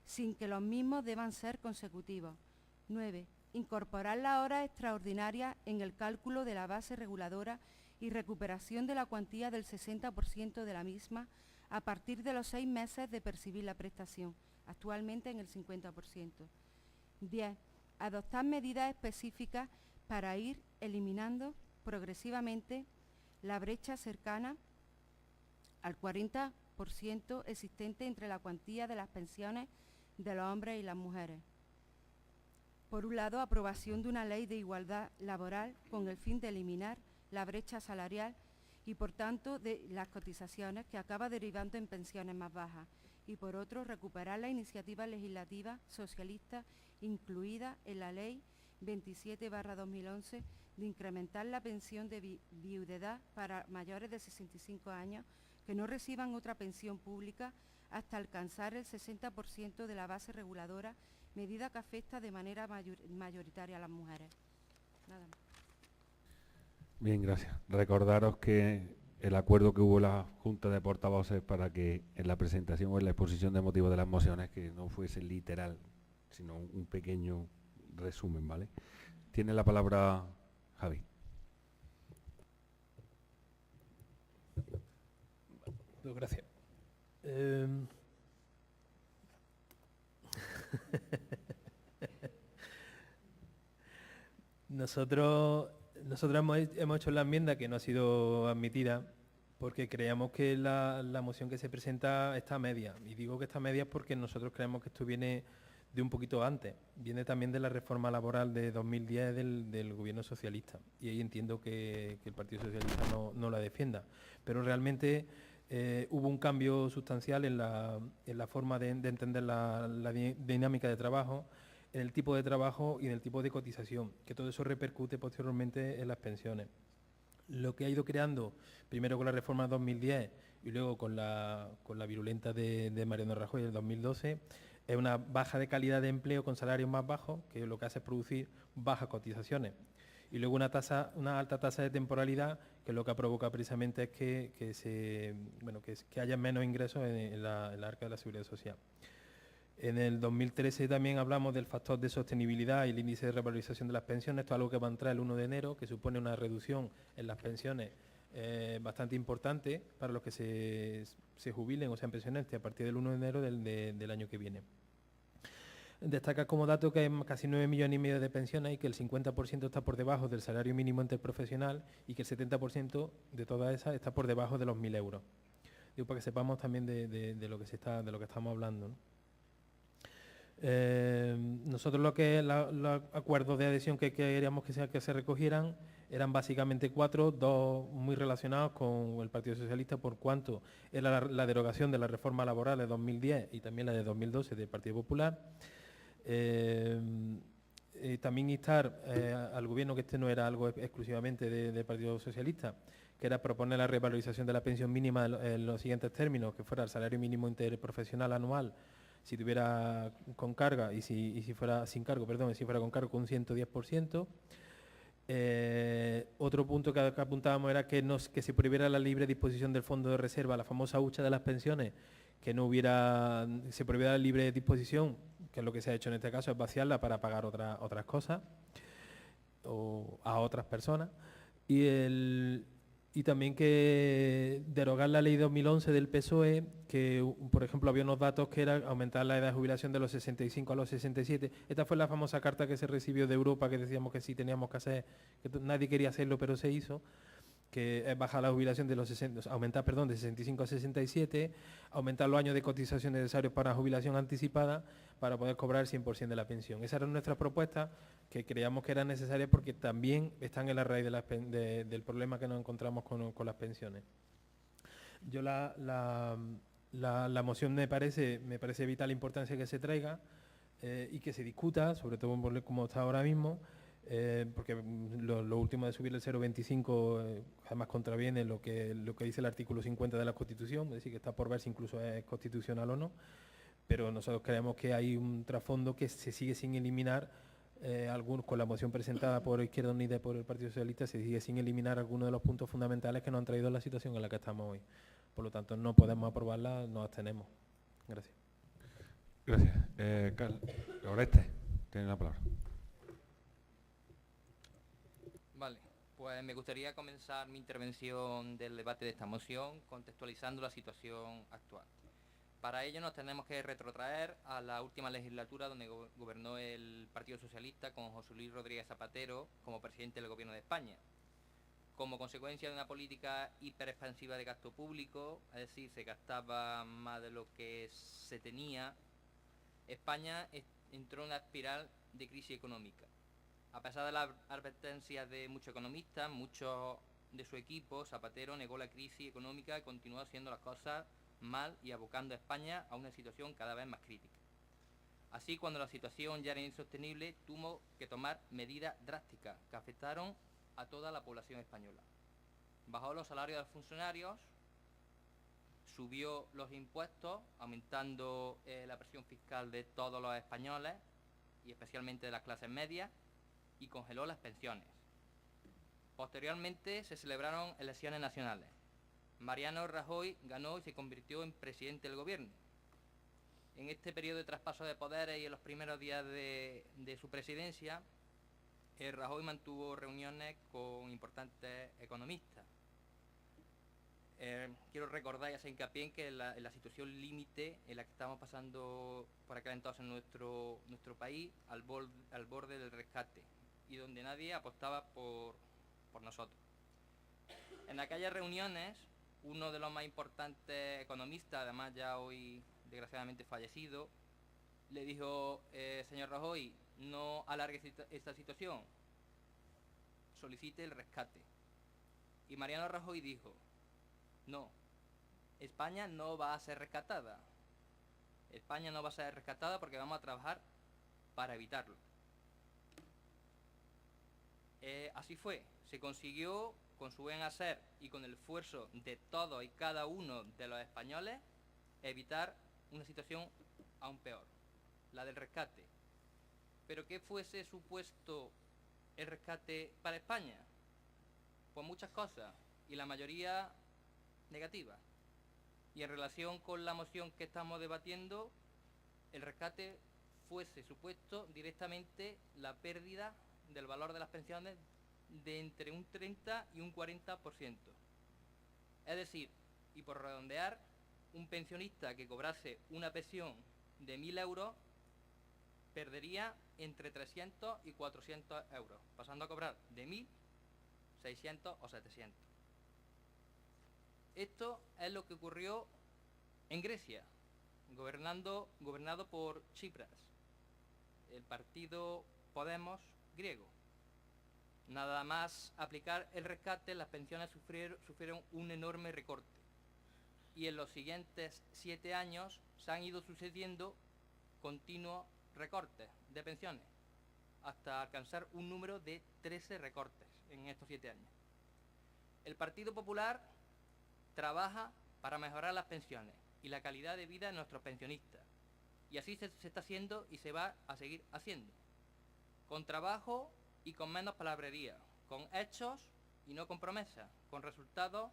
sin que los mismos deban ser consecutivos. 9. Incorporar las horas extraordinarias en el cálculo de la base reguladora y recuperación de la cuantía del 60% de la misma a partir de los 6 meses de percibir la prestación, actualmente en el 50%. 10. Adoptar medidas específicas para ir eliminando progresivamente la brecha cercana al 40% existente entre la cuantía de las pensiones de los hombres y las mujeres. Por un lado, aprobación de una ley de igualdad laboral con el fin de eliminar la brecha salarial y, por tanto, de las cotizaciones que acaba derivando en pensiones más bajas. Y, por otro, recuperar la iniciativa legislativa socialista incluida en la Ley 27/2011 de incrementar la pensión de viudedad para mayores de 65 años que no reciban otra pensión pública hasta alcanzar el 60% de la base reguladora, medida que afecta de manera mayoritaria a las mujeres. Nada más. Bien, gracias. Recordaros que el acuerdo que hubo en la Junta de Portavoces para que en la presentación o en la exposición de motivos de las mociones que no fuese literal, sino un pequeño resumen, ¿vale? Tiene la palabra Javi. Gracias. Nosotros hemos hecho la enmienda que no ha sido admitida porque creíamos que la moción que se presenta está a media. Y digo que está a media porque nosotros creemos que esto viene de un poquito antes. Viene también de la reforma laboral de 2010 del gobierno socialista. Y ahí entiendo que el Partido Socialista no la defienda. Pero realmente hubo un cambio sustancial en la forma de entender la dinámica de trabajo, en el tipo de trabajo y en el tipo de cotización, que todo eso repercute posteriormente en las pensiones. Lo que ha ido creando, primero con la reforma 2010 y luego con la virulenta de Mariano Rajoy en el 2012, es una baja de calidad de empleo con salarios más bajos, que lo que hace es producir bajas cotizaciones. Y luego una alta tasa de temporalidad, que lo que provoca precisamente es que haya menos ingresos en la arca de la Seguridad Social. En el 2013 también hablamos del factor de sostenibilidad y el índice de revalorización de las pensiones. Esto es algo que va a entrar el 1 de enero, que supone una reducción en las pensiones bastante importante para los que se jubilen o sean pensionistas a partir del 1 de enero del año que viene. Destaca como dato que hay casi 9,5 millones de pensiones y que el 50% está por debajo del salario mínimo interprofesional y que el 70% de todas esas está por debajo de los 1.000 euros. Digo, para que sepamos también de lo que estamos hablando, ¿no? Nosotros los acuerdos de adhesión que queríamos que se recogieran eran básicamente 4, 2 muy relacionados con el Partido Socialista por cuanto era la derogación de la reforma laboral de 2010 y también la de 2012 del Partido Popular. También instar al Gobierno, que este no era algo exclusivamente del Partido Socialista, que era proponer la revalorización de la pensión mínima en los siguientes términos, que fuera el salario mínimo interprofesional anual, si tuviera con carga y si fuera sin cargo, perdón, si fuera con cargo con un 110%. Otro punto que apuntábamos era que se prohibiera la libre disposición del fondo de reserva, la famosa hucha de las pensiones, que se prohibiera la libre disposición, que es lo que se ha hecho en este caso, es vaciarla para pagar otras cosas o a otras personas. Y también que derogar la ley 2011 del PSOE, que por ejemplo había unos datos que era aumentar la edad de jubilación de los 65 a los 67. Esta fue la famosa carta que se recibió de Europa, que decíamos que sí teníamos que hacer, que nadie quería hacerlo, pero se hizo, que es bajar la jubilación de aumentar de 65 a 67, aumentar los años de cotización necesarios para jubilación anticipada para poder cobrar el 100% de la pensión. Esas eran nuestras propuestas, que creíamos que eran necesarias porque también están en la raíz del problema que nos encontramos con las pensiones. Yo la moción me parece de vital importancia que se traiga y que se discuta, sobre todo como está ahora mismo, porque lo último de subir el 0,25 además contraviene lo que dice el artículo 50 de la Constitución, es decir, que está por ver si incluso es constitucional o no, pero nosotros creemos que hay un trasfondo que se sigue sin eliminar, con la moción presentada por Izquierda Unida y por el Partido Socialista, se sigue sin eliminar algunos de los puntos fundamentales que nos han traído a la situación en la que estamos hoy. Por lo tanto, no podemos aprobarla, nos abstenemos. Gracias. Gracias. Carlos Oreste, tiene la palabra. Vale, pues me gustaría comenzar mi intervención del debate de esta moción contextualizando la situación actual. Para ello nos tenemos que retrotraer a la última legislatura donde gobernó el Partido Socialista con José Luis Rodríguez Zapatero como presidente del Gobierno de España. Como consecuencia de una política hiperexpansiva de gasto público, es decir, se gastaba más de lo que se tenía, España entró en una espiral de crisis económica. A pesar de las advertencias de muchos economistas, muchos de su equipo, Zapatero negó la crisis económica y continuó haciendo las cosas mal y abocando a España a una situación cada vez más crítica. Así, cuando la situación ya era insostenible, tuvo que tomar medidas drásticas que afectaron a toda la población española. Bajó los salarios de los funcionarios, subió los impuestos, aumentando la presión fiscal de todos los españoles y especialmente de las clases medias, y congeló las pensiones. Posteriormente se celebraron elecciones nacionales. Mariano Rajoy ganó y se convirtió en presidente del gobierno. En este periodo de traspaso de poderes y en los primeros días de su presidencia, Rajoy mantuvo reuniones con importantes economistas. Quiero recordar y hacer hincapié en que en la situación límite en la que estamos pasando por aquel entonces en nuestro país, al borde del rescate, y donde nadie apostaba por nosotros. En aquellas reuniones, uno de los más importantes economistas, además ya hoy desgraciadamente fallecido, le dijo: señor Rajoy, no alargue esta situación, solicite el rescate. Y Mariano Rajoy dijo: no, España no va a ser rescatada. España no va a ser rescatada porque vamos a trabajar para evitarlo. Así fue. Se consiguió, con su buen hacer y con el esfuerzo de todos y cada uno de los españoles, evitar una situación aún peor, la del rescate. ¿Pero qué fuese supuesto el rescate para España? Pues muchas cosas, y la mayoría negativas. Y en relación con la moción que estamos debatiendo, el rescate fuese supuesto directamente la pérdida del valor de las pensiones de entre un 30 y un 40%. Es decir, y por redondear, un pensionista que cobrase una pensión de 1.000 euros perdería entre 300 y 400 euros, pasando a cobrar de 1.000, 600 o 700. Esto es lo que ocurrió en Grecia, gobernado por Tsipras, el partido Podemos griego. Nada más aplicar el rescate, las pensiones sufrieron un enorme recorte. Y en los siguientes 7 años se han ido sucediendo continuos recortes de pensiones, hasta alcanzar un número de 13 recortes en estos 7 años. El Partido Popular trabaja para mejorar las pensiones y la calidad de vida de nuestros pensionistas. Y así se está haciendo y se va a seguir haciendo. Con trabajo y con menos palabrería, con hechos y no con promesas, con resultados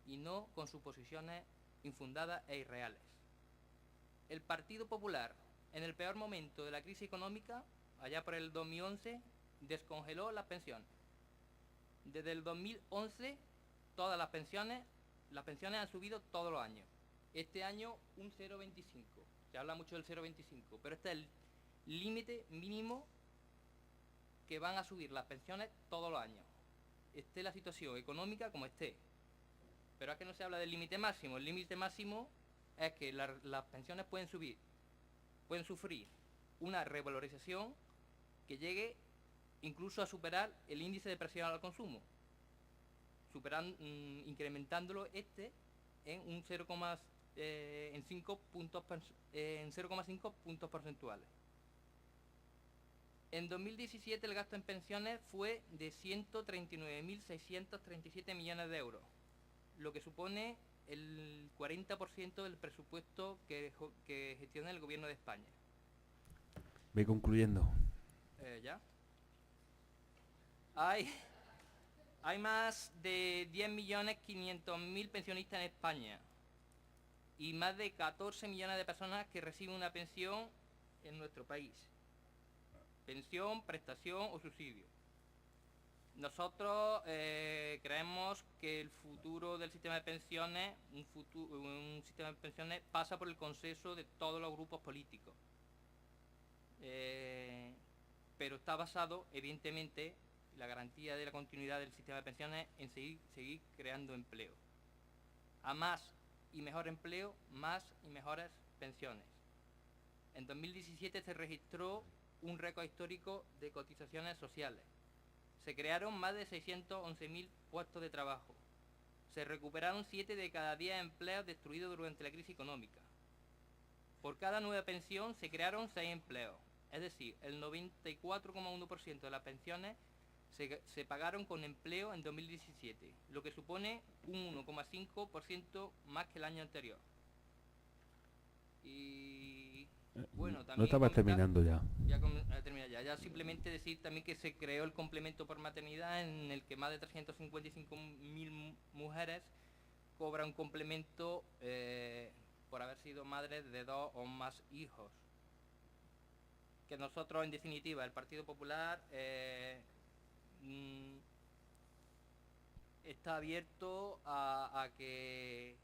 y no con suposiciones infundadas e irreales. El Partido Popular, en el peor momento de la crisis económica, allá por el 2011, descongeló las pensiones. Desde el 2011, todas las pensiones han subido todos los años. Este año un 0,25. Se habla mucho del 0,25, pero este es el límite mínimo que van a subir las pensiones todos los años. Esté la situación económica como esté. Pero es que no se habla del límite máximo. El límite máximo es que las pensiones pueden sufrir una revalorización que llegue incluso a superar el índice de presión al consumo, incrementándolo en un 0,5 puntos porcentuales. En 2017 el gasto en pensiones fue de 139.637 millones de euros, lo que supone el 40% del presupuesto que gestiona el Gobierno de España. Ve concluyendo. ¿Ya? Hay más de 10.500.000 pensionistas en España y más de 14 millones de personas que reciben una pensión en nuestro país. Pensión, prestación o subsidio. Nosotros creemos que el futuro del sistema de pensiones, un sistema de pensiones, pasa por el consenso de todos los grupos políticos. Pero está basado, evidentemente, la garantía de la continuidad del sistema de pensiones en seguir creando empleo. A más y mejor empleo, más y mejores pensiones. En 2017 se registró un récord histórico de cotizaciones sociales. Se crearon más de 611.000 puestos de trabajo. Se recuperaron 7 de cada 10 empleos destruidos durante la crisis económica. Por cada nueva pensión se crearon 6 empleos. Es decir, el 94,1% de las pensiones se pagaron con empleo en 2017, lo que supone un 1,5% más que el año anterior. Y bueno, también no estabas terminando ya. Ya simplemente decir también que se creó el complemento por maternidad, en el que más de 355.000 mujeres cobran un complemento por haber sido madres de 2 o más hijos. Que nosotros, en definitiva, el Partido Popular está abierto a que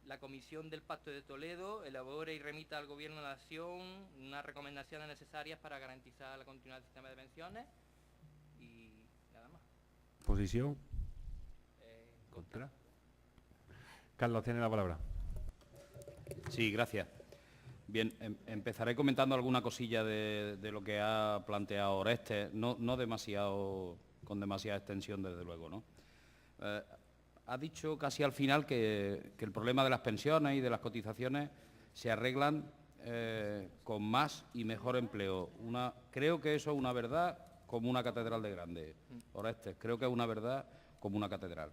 la Comisión del Pacto de Toledo elabore y remita al Gobierno de la Nación unas recomendaciones necesarias para garantizar la continuidad del sistema de pensiones y nada más. ¿Posición? ¿Contra? Carlos, tiene la palabra. Sí, gracias. Bien, empezaré comentando alguna cosilla de lo que ha planteado Orestes, no demasiado, con demasiada extensión, desde luego, ¿no? ha dicho casi al final que el problema de las pensiones y de las cotizaciones se arreglan con más y mejor empleo. Creo que eso es una verdad como una catedral de grande, Orestes. Creo que es una verdad como una catedral.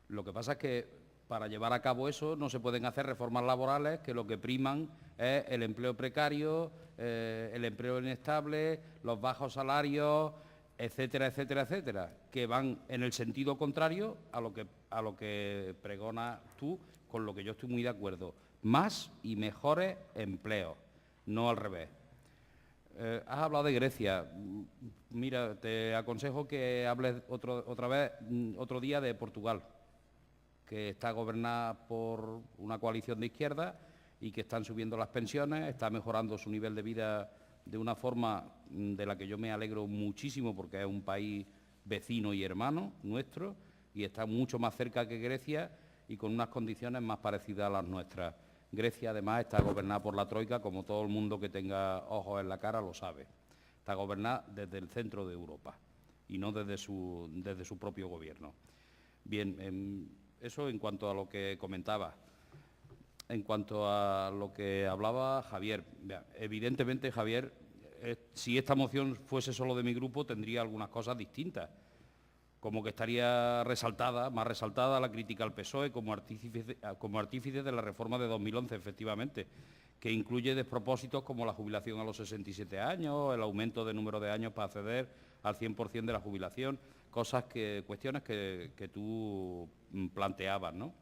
Lo que pasa es que para llevar a cabo eso no se pueden hacer reformas laborales que lo que priman es el empleo precario, el empleo inestable, los bajos salarios, etcétera, etcétera, etcétera, que van en el sentido contrario a lo que pregonas tú, con lo que yo estoy muy de acuerdo. Más y mejores empleos, no al revés. Has hablado de Grecia. Mira, te aconsejo que hables otro día de Portugal, que está gobernada por una coalición de izquierda y que están subiendo las pensiones, está mejorando su nivel de vida de una forma de la que yo me alegro muchísimo, porque es un país vecino y hermano nuestro y está mucho más cerca que Grecia y con unas condiciones más parecidas a las nuestras. Grecia, además, está gobernada por la Troika, como todo el mundo que tenga ojos en la cara lo sabe. Está gobernada desde el centro de Europa y no desde su propio gobierno. Bien, eso en cuanto a lo que comentaba. En cuanto a lo que hablaba Javier, evidentemente, Javier, si esta moción fuese solo de mi grupo, tendría algunas cosas distintas, como que estaría más resaltada la crítica al PSOE como artífice de la reforma de 2011, efectivamente, que incluye despropósitos como la jubilación a los 67 años, el aumento de número de años para acceder al 100% de la jubilación, cuestiones que tú planteabas, ¿no?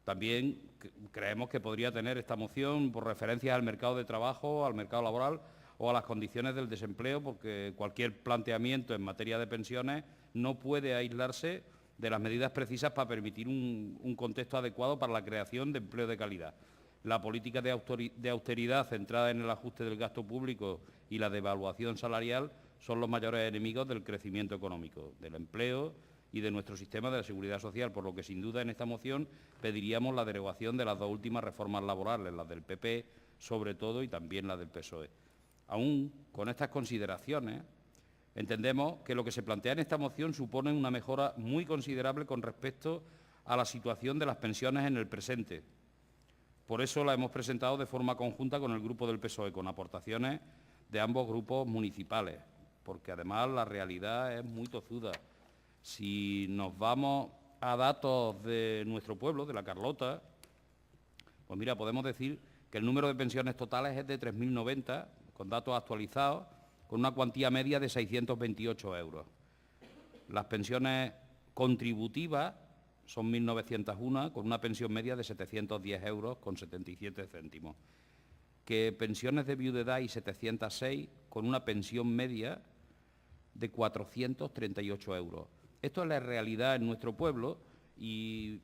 También creemos que podría tener esta moción por referencias al mercado de trabajo, al mercado laboral o a las condiciones del desempleo, porque cualquier planteamiento en materia de pensiones no puede aislarse de las medidas precisas para permitir un contexto adecuado para la creación de empleo de calidad. La política de austeridad centrada en el ajuste del gasto público y la devaluación salarial son los mayores enemigos del crecimiento económico, del empleo y de nuestro sistema de la seguridad social, por lo que sin duda en esta moción pediríamos la derogación de las dos últimas reformas laborales, las del PP sobre todo y también las del PSOE. Aún con estas consideraciones, entendemos que lo que se plantea en esta moción supone una mejora muy considerable con respecto a la situación de las pensiones en el presente. Por eso la hemos presentado de forma conjunta con el grupo del PSOE, con aportaciones de ambos grupos municipales, porque además la realidad es muy tozuda. Si nos vamos a datos de nuestro pueblo, de la Carlota, pues mira, podemos decir que el número de pensiones totales es de 3.090, con datos actualizados, con una cuantía media de 628 euros. Las pensiones contributivas son 1.901, con una pensión media de 710 euros con 77 céntimos. Que pensiones de viudedad hay 706, con una pensión media de 438 euros. Esto es la realidad en nuestro pueblo y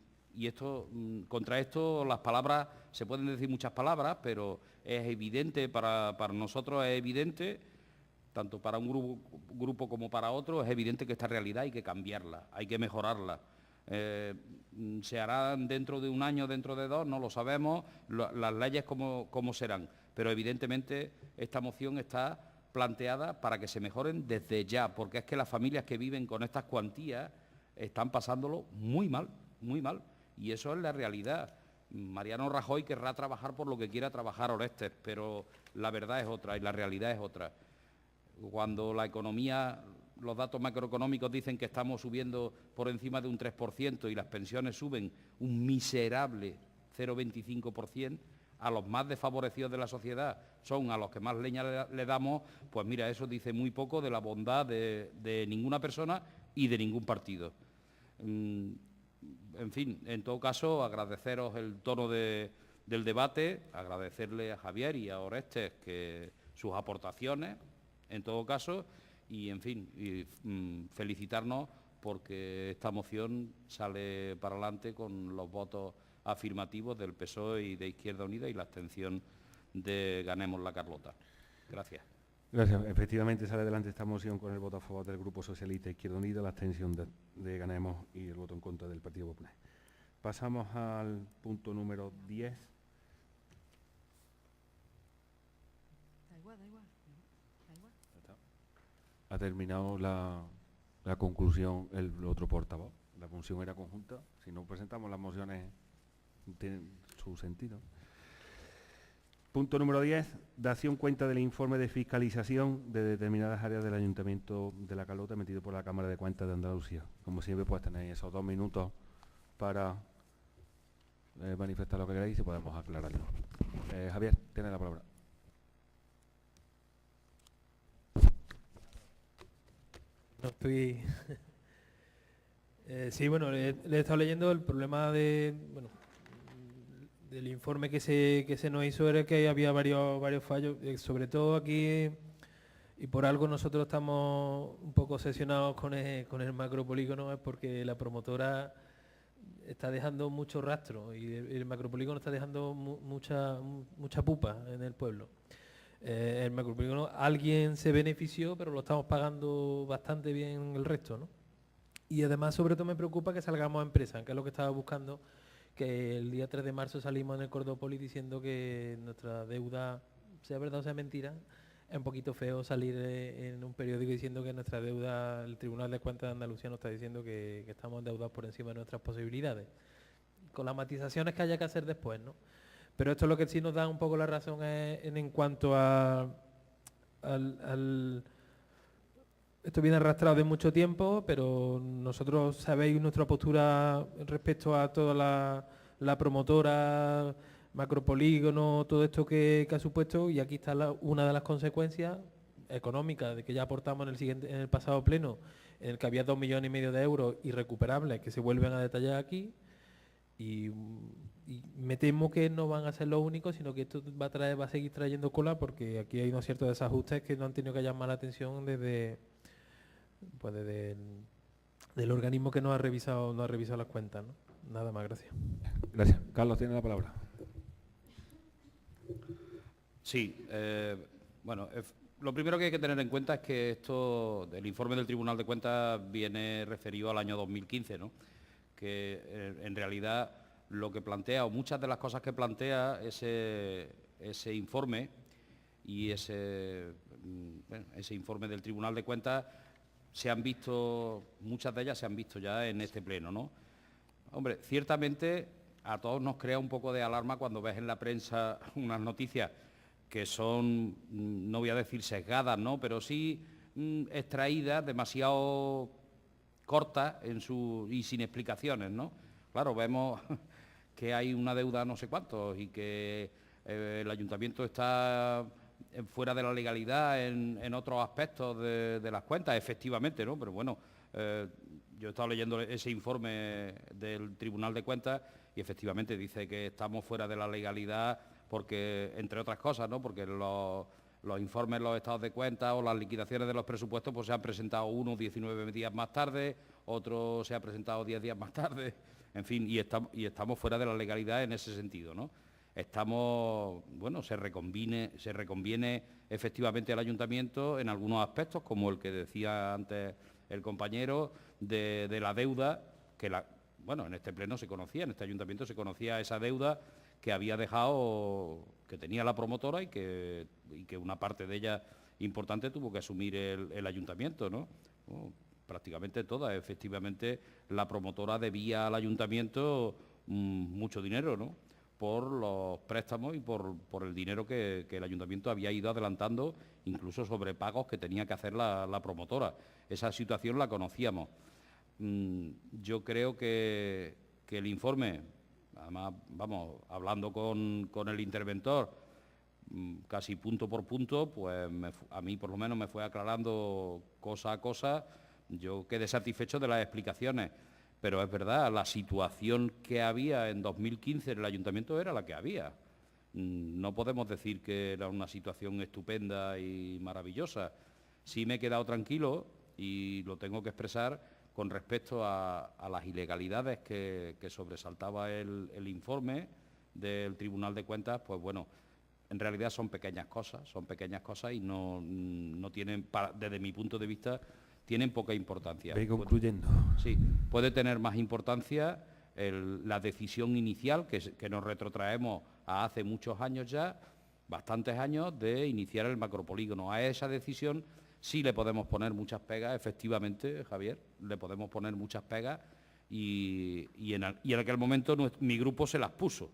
contra esto las palabras, se pueden decir muchas palabras, pero es evidente, para nosotros es evidente, tanto para un grupo como para otro, es evidente que esta realidad hay que cambiarla, hay que mejorarla. Se harán dentro de un año, dentro de dos, no lo sabemos, las leyes cómo serán, pero evidentemente esta moción está planteada para que se mejoren desde ya, porque es que las familias que viven con estas cuantías están pasándolo muy mal, y eso es la realidad. Mariano Rajoy querrá trabajar por lo que quiera trabajar Orestes, pero la verdad es otra y la realidad es otra. Cuando la economía, los datos macroeconómicos dicen que estamos subiendo por encima de un 3% y las pensiones suben un miserable 0,25%, a los más desfavorecidos de la sociedad son a los que más leña le damos, pues mira, eso dice muy poco de la bondad de ninguna persona y de ningún partido. En fin, en todo caso, agradeceros el tono del debate, agradecerle a Javier y a Orestes sus aportaciones, en todo caso, y en fin, felicitarnos porque esta moción sale para adelante con los votos afirmativos del PSOE y de Izquierda Unida y la abstención de Ganemos la Carlota. Gracias. Gracias. Efectivamente sale adelante esta moción con el voto a favor del Grupo Socialista Izquierda Unida, la abstención de Ganemos y el voto en contra del Partido Popular. Pasamos al punto número 10. Da igual. Ha terminado la conclusión el otro portavoz la moción era conjunta. Si no presentamos las mociones, tienen su sentido. Punto número 10, dación cuenta del informe de fiscalización de determinadas áreas del Ayuntamiento de La Carlota emitido por la Cámara de Cuentas de Andalucía. Como siempre, pues tenéis esos 2 minutos para manifestar lo que queráis y podemos aclararlo. Javier, tienes la palabra. No estoy... sí, bueno, le he estado leyendo el problema de... Bueno, del informe que se nos hizo era que había varios fallos, sobre todo aquí, y por algo nosotros estamos un poco obsesionados con el macropolígono, es porque la promotora está dejando mucho rastro y el macropolígono está dejando mucha pupa en el pueblo. El macropolígono, alguien se benefició, pero lo estamos pagando bastante bien el resto, ¿no? Y además, sobre todo, me preocupa que salgamos a empresa, que es lo que estaba buscando, que el día 3 de marzo salimos en el Cordópolis diciendo que nuestra deuda, sea verdad o sea mentira, es un poquito feo salir en un periódico diciendo que nuestra deuda, el Tribunal de Cuentas de Andalucía nos está diciendo que estamos endeudados por encima de nuestras posibilidades, con las matizaciones que haya que hacer después, ¿no? Pero esto es lo que sí nos da un poco la razón en cuanto esto viene arrastrado de mucho tiempo, pero nosotros sabéis nuestra postura respecto a toda la promotora, macropolígono, todo esto que ha supuesto, y aquí está una de las consecuencias económicas de que ya aportamos en el pasado pleno, en el que había 2,5 millones de euros irrecuperables que se vuelven a detallar aquí, y me temo que no van a ser los únicos, sino que esto va a seguir trayendo cola, porque aquí hay unos ciertos desajustes que no han tenido que llamar la atención desde el organismo que no ha revisado las cuentas, ¿no? Nada más, gracias. Gracias. Carlos, tiene la palabra. Sí, bueno, lo primero que hay que tener en cuenta es que esto del informe del Tribunal de Cuentas viene referido al año 2015, ¿no? Que en realidad lo que plantea, o muchas de las cosas que plantea ese informe y ese informe del Tribunal de Cuentas, muchas de ellas se han visto ya en este pleno, ¿no? Hombre, ciertamente a todos nos crea un poco de alarma cuando ves en la prensa unas noticias que son, no voy a decir sesgadas, ¿no?, pero sí extraídas, demasiado cortas y sin explicaciones, ¿no? Claro, vemos que hay una deuda no sé cuántos y que el ayuntamiento está fuera de la legalidad en otros aspectos de las cuentas, efectivamente, ¿no? Pero bueno, yo he estado leyendo ese informe del Tribunal de Cuentas y efectivamente dice que estamos fuera de la legalidad porque, entre otras cosas, ¿no?, porque los informes, los estados de cuentas o las liquidaciones de los presupuestos pues se han presentado unos 19 días más tarde, otro se ha presentado 10 días más tarde, en fin, y estamos fuera de la legalidad en ese sentido, ¿no? Se reconviene efectivamente al ayuntamiento en algunos aspectos, como el que decía antes el compañero, de la deuda, en este pleno se conocía, en este ayuntamiento se conocía esa deuda que había dejado, que tenía la promotora y que una parte de ella importante tuvo que asumir el ayuntamiento, ¿no? Prácticamente toda. Efectivamente, la promotora debía al ayuntamiento mucho dinero, ¿no?, por los préstamos y por el dinero que el ayuntamiento había ido adelantando, incluso sobre pagos que tenía que hacer la promotora. Esa situación la conocíamos. Yo creo que el informe, además, hablando con el interventor, casi punto por punto, pues a mí por lo menos me fue aclarando cosa a cosa. Yo quedé satisfecho de las explicaciones, pero es verdad, la situación que había en 2015 en el ayuntamiento era la que había. No podemos decir que era una situación estupenda y maravillosa. Sí me he quedado tranquilo, y lo tengo que expresar, con respecto a las ilegalidades que sobresaltaba el informe del Tribunal de Cuentas. Pues bueno, en realidad son pequeñas cosas y no tienen, desde mi punto de vista, tienen poca importancia. Voy concluyendo. Sí, puede tener más importancia la decisión inicial, que nos retrotraemos a hace muchos años ya, bastantes años, de iniciar el macropolígono. A esa decisión sí le podemos poner muchas pegas, efectivamente, Javier, le podemos poner muchas pegas, y en aquel momento mi grupo se las puso.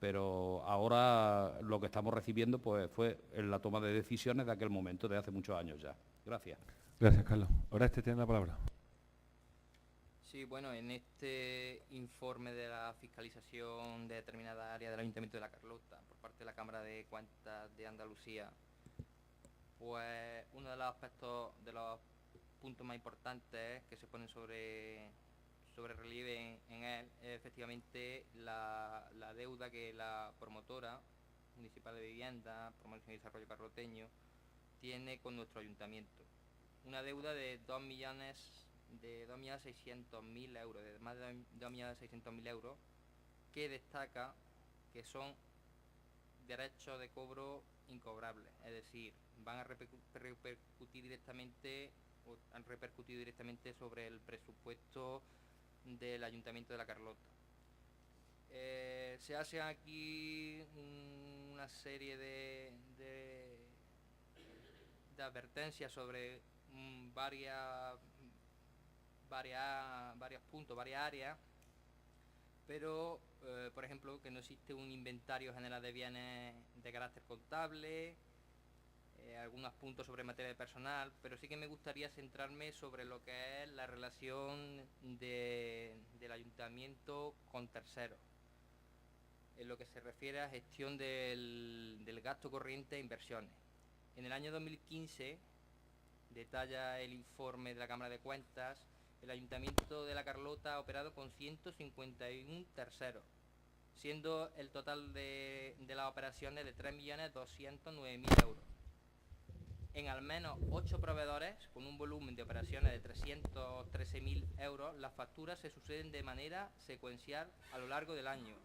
Pero ahora lo que estamos recibiendo pues fue en la toma de decisiones de aquel momento, de hace muchos años ya. Gracias. Gracias, Carlos. Ahora tiene la palabra. Sí, bueno, en este informe de la fiscalización de determinada área del Ayuntamiento de La Carlota por parte de la Cámara de Cuentas de Andalucía, pues uno de los aspectos, de los puntos más importantes que se ponen sobre relieve en él es efectivamente la deuda que la promotora municipal de vivienda, promoción y desarrollo carloteño, tiene con nuestro ayuntamiento. Una deuda de 2.600.000 euros, de más de 2.600.000 euros, que destaca que son derechos de cobro incobrables, es decir, van a repercutir directamente o han repercutido directamente sobre el presupuesto del Ayuntamiento de La Carlota. Se hace aquí una serie de advertencias sobre varios puntos, varias áreas, pero por ejemplo que no existe un inventario general de bienes de carácter contable, algunos puntos sobre materia de personal, pero sí que me gustaría centrarme sobre lo que es la relación del ayuntamiento con terceros, en lo que se refiere a gestión del gasto corriente e inversiones. En el año 2015, detalla el informe de la Cámara de Cuentas, el Ayuntamiento de La Carlota ha operado con 151 terceros, siendo el total de las operaciones de 3.209.000 euros. En al menos 8 proveedores, con un volumen de operaciones de 313.000 euros, las facturas se suceden de manera secuencial a lo largo del año,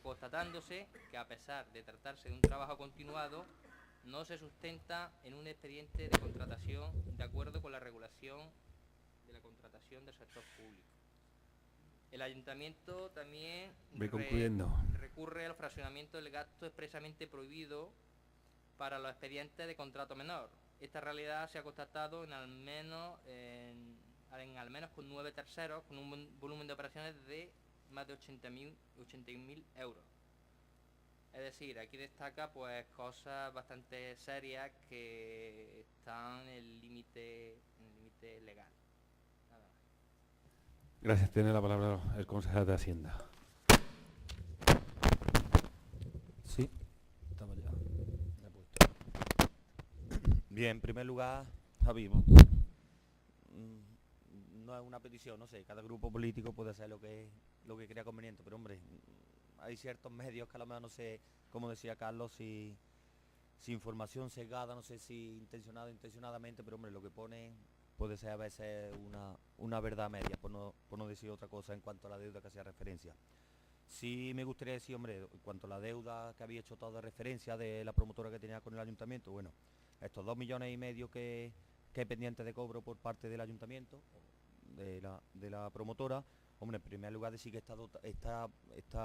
constatándose que a pesar de tratarse de un trabajo continuado, no se sustenta en un expediente de contratación de acuerdo con la regulación de la contratación del sector público. El ayuntamiento también recurre al fraccionamiento del gasto expresamente prohibido para los expedientes de contrato menor. Esta realidad se ha constatado en al menos con 9 terceros, con un volumen de operaciones de más de 81.000 euros. Es decir, aquí destaca pues cosas bastante serias que están en el límite legal. Nada más. Gracias. Tiene la palabra el concejal de Hacienda. Sí, estamos ya. Bien, en primer lugar, Javi, no es una petición, no sé, cada grupo político puede hacer lo que crea conveniente, pero hombre, hay ciertos medios que a lo mejor no sé, como decía Carlos, si información sesgada, no sé si intencionada o intencionadamente, pero hombre, lo que pone puede ser a veces una verdad media, por no decir otra cosa en cuanto a la deuda que hacía referencia. Sí me gustaría decir, hombre, en cuanto a la deuda que había hecho todo de referencia de la promotora que tenía con el ayuntamiento, bueno, estos 2,5 millones que hay pendientes de cobro por parte del ayuntamiento, de la promotora, hombre, en primer lugar decir que esta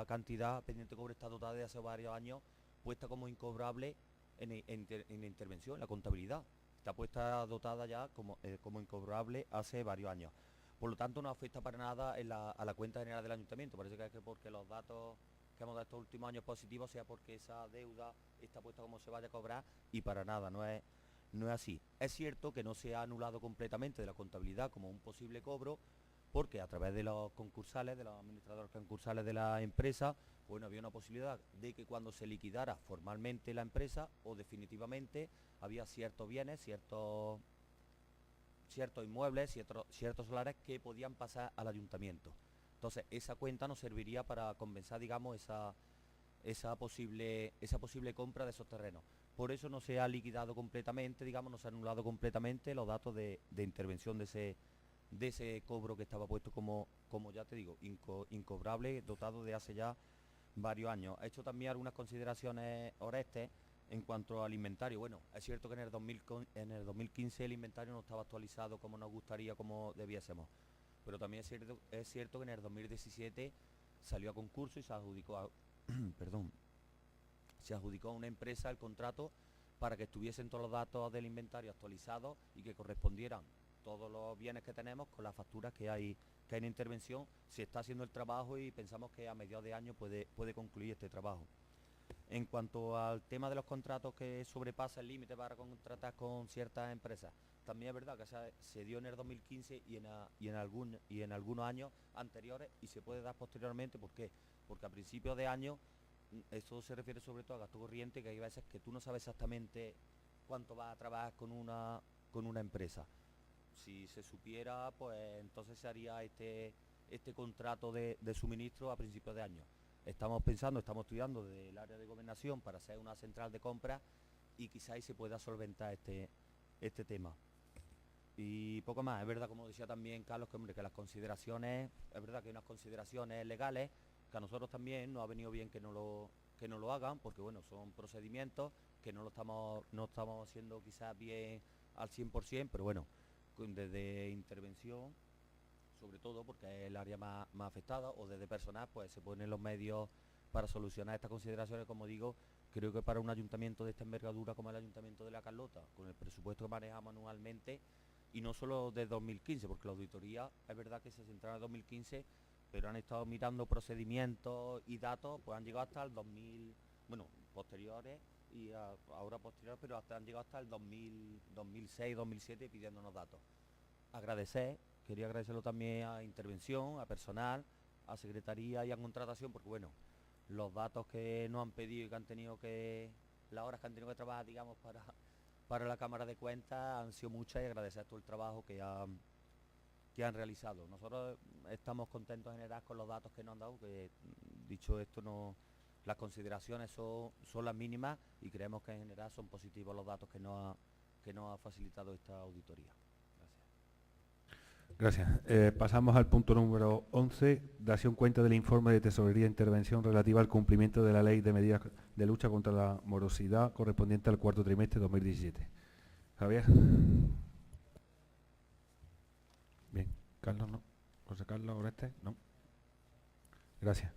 cantidad pendiente de cobro está dotada de hace varios años, puesta como incobrable en la intervención, en la contabilidad. Está puesta dotada ya como incobrable hace varios años. Por lo tanto, no afecta para nada a la cuenta general del ayuntamiento. Parece que es porque los datos que hemos dado estos últimos años positivos sea porque esa deuda está puesta como se vaya a cobrar, y para nada, no es así. Es cierto que no se ha anulado completamente de la contabilidad como un posible cobro, porque a través de los concursales, de los administradores concursales de la empresa, bueno, había una posibilidad de que cuando se liquidara formalmente la empresa o definitivamente había ciertos bienes, ciertos inmuebles, ciertos solares que podían pasar al ayuntamiento. Entonces, esa cuenta nos serviría para compensar, digamos, esa posible compra de esos terrenos. Por eso no se ha liquidado completamente, digamos, no se ha anulado completamente los datos de intervención de ese cobro que estaba puesto como ya te digo, incobrable, dotado de hace ya varios años. Ha hecho también algunas consideraciones Orestes en cuanto al inventario. Bueno, es cierto que en el 2015 el inventario no estaba actualizado como nos gustaría, como debiésemos. Pero también es cierto que en el 2017 salió a concurso y se adjudicó a una empresa el contrato para que estuviesen todos los datos del inventario actualizados y que correspondieran todos los bienes que tenemos con las facturas que hay en intervención. Se está haciendo el trabajo y pensamos que a mediados de año puede concluir este trabajo. En cuanto al tema de los contratos que sobrepasa el límite para contratar con ciertas empresas, también es verdad que se dio en el 2015 y en algunos años anteriores, y se puede dar posteriormente. ¿Por qué? Porque a principios de año, esto se refiere sobre todo a gasto corriente, que hay veces que tú no sabes exactamente cuánto vas a trabajar con una empresa. Si se supiera, pues entonces se haría este contrato de suministro a principios de año. Estamos estudiando desde el área de gobernación para hacer una central de compra y quizás se pueda solventar este tema. Y poco más. Es verdad, como decía también Carlos, que las consideraciones, es verdad que hay unas consideraciones legales que a nosotros también nos ha venido bien que no lo hagan, porque bueno, son procedimientos que no estamos haciendo quizás bien al 100%, pero bueno, desde intervención, sobre todo porque es el área más afectada, o desde personal, pues se ponen los medios para solucionar estas consideraciones. Como digo, creo que para un ayuntamiento de esta envergadura como el Ayuntamiento de La Carlota, con el presupuesto que manejamos anualmente, y no solo de 2015, porque la auditoría es verdad que se centraba en 2015, pero han estado mirando procedimientos y datos, pues han llegado hasta el 2000, bueno, posteriores y ahora posteriores, pero han llegado hasta el 2006, 2007 pidiéndonos datos. Quería agradecerlo también a Intervención, a personal, a Secretaría y a Contratación, porque bueno, los datos que nos han pedido y que han tenido las horas que han tenido que trabajar, digamos, para la Cámara de Cuentas han sido muchas, y agradecer todo el trabajo que han realizado. Nosotros estamos contentos en general con los datos que nos han dado, que dicho esto, las consideraciones son las mínimas, y creemos que en general son positivos los datos que nos ha facilitado esta auditoría. Gracias. Pasamos al punto número 11, dación cuenta del informe de Tesorería de Intervención relativa al cumplimiento de la Ley de Medidas de Lucha contra la Morosidad correspondiente al cuarto trimestre de 2017. Javier. Bien. Carlos, ¿no? José Carlos, Oreste, no. Gracias.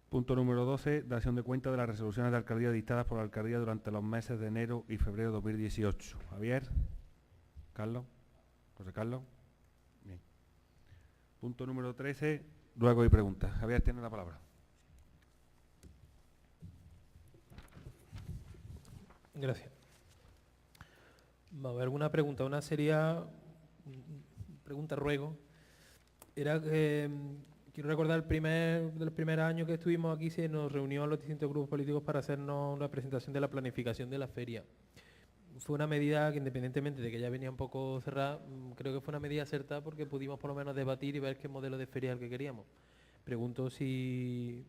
Punto número 12, dación de cuenta de las resoluciones de alcaldía dictadas por la alcaldía durante los meses de enero y febrero de 2018. Javier. Carlos. José Carlos. Bien. Punto número 13, ruego y preguntas. Javier, tiene la palabra. Gracias. Va a haber alguna pregunta. Una sería, pregunta ruego, era que quiero recordar del primer año que estuvimos aquí, se nos reunió a los distintos grupos políticos para hacernos una presentación de la planificación de la feria. Fue una medida que, independientemente de que ya venía un poco cerrada, creo que fue una medida acertada, porque pudimos por lo menos debatir y ver qué modelo de feria es el que queríamos. Pregunto si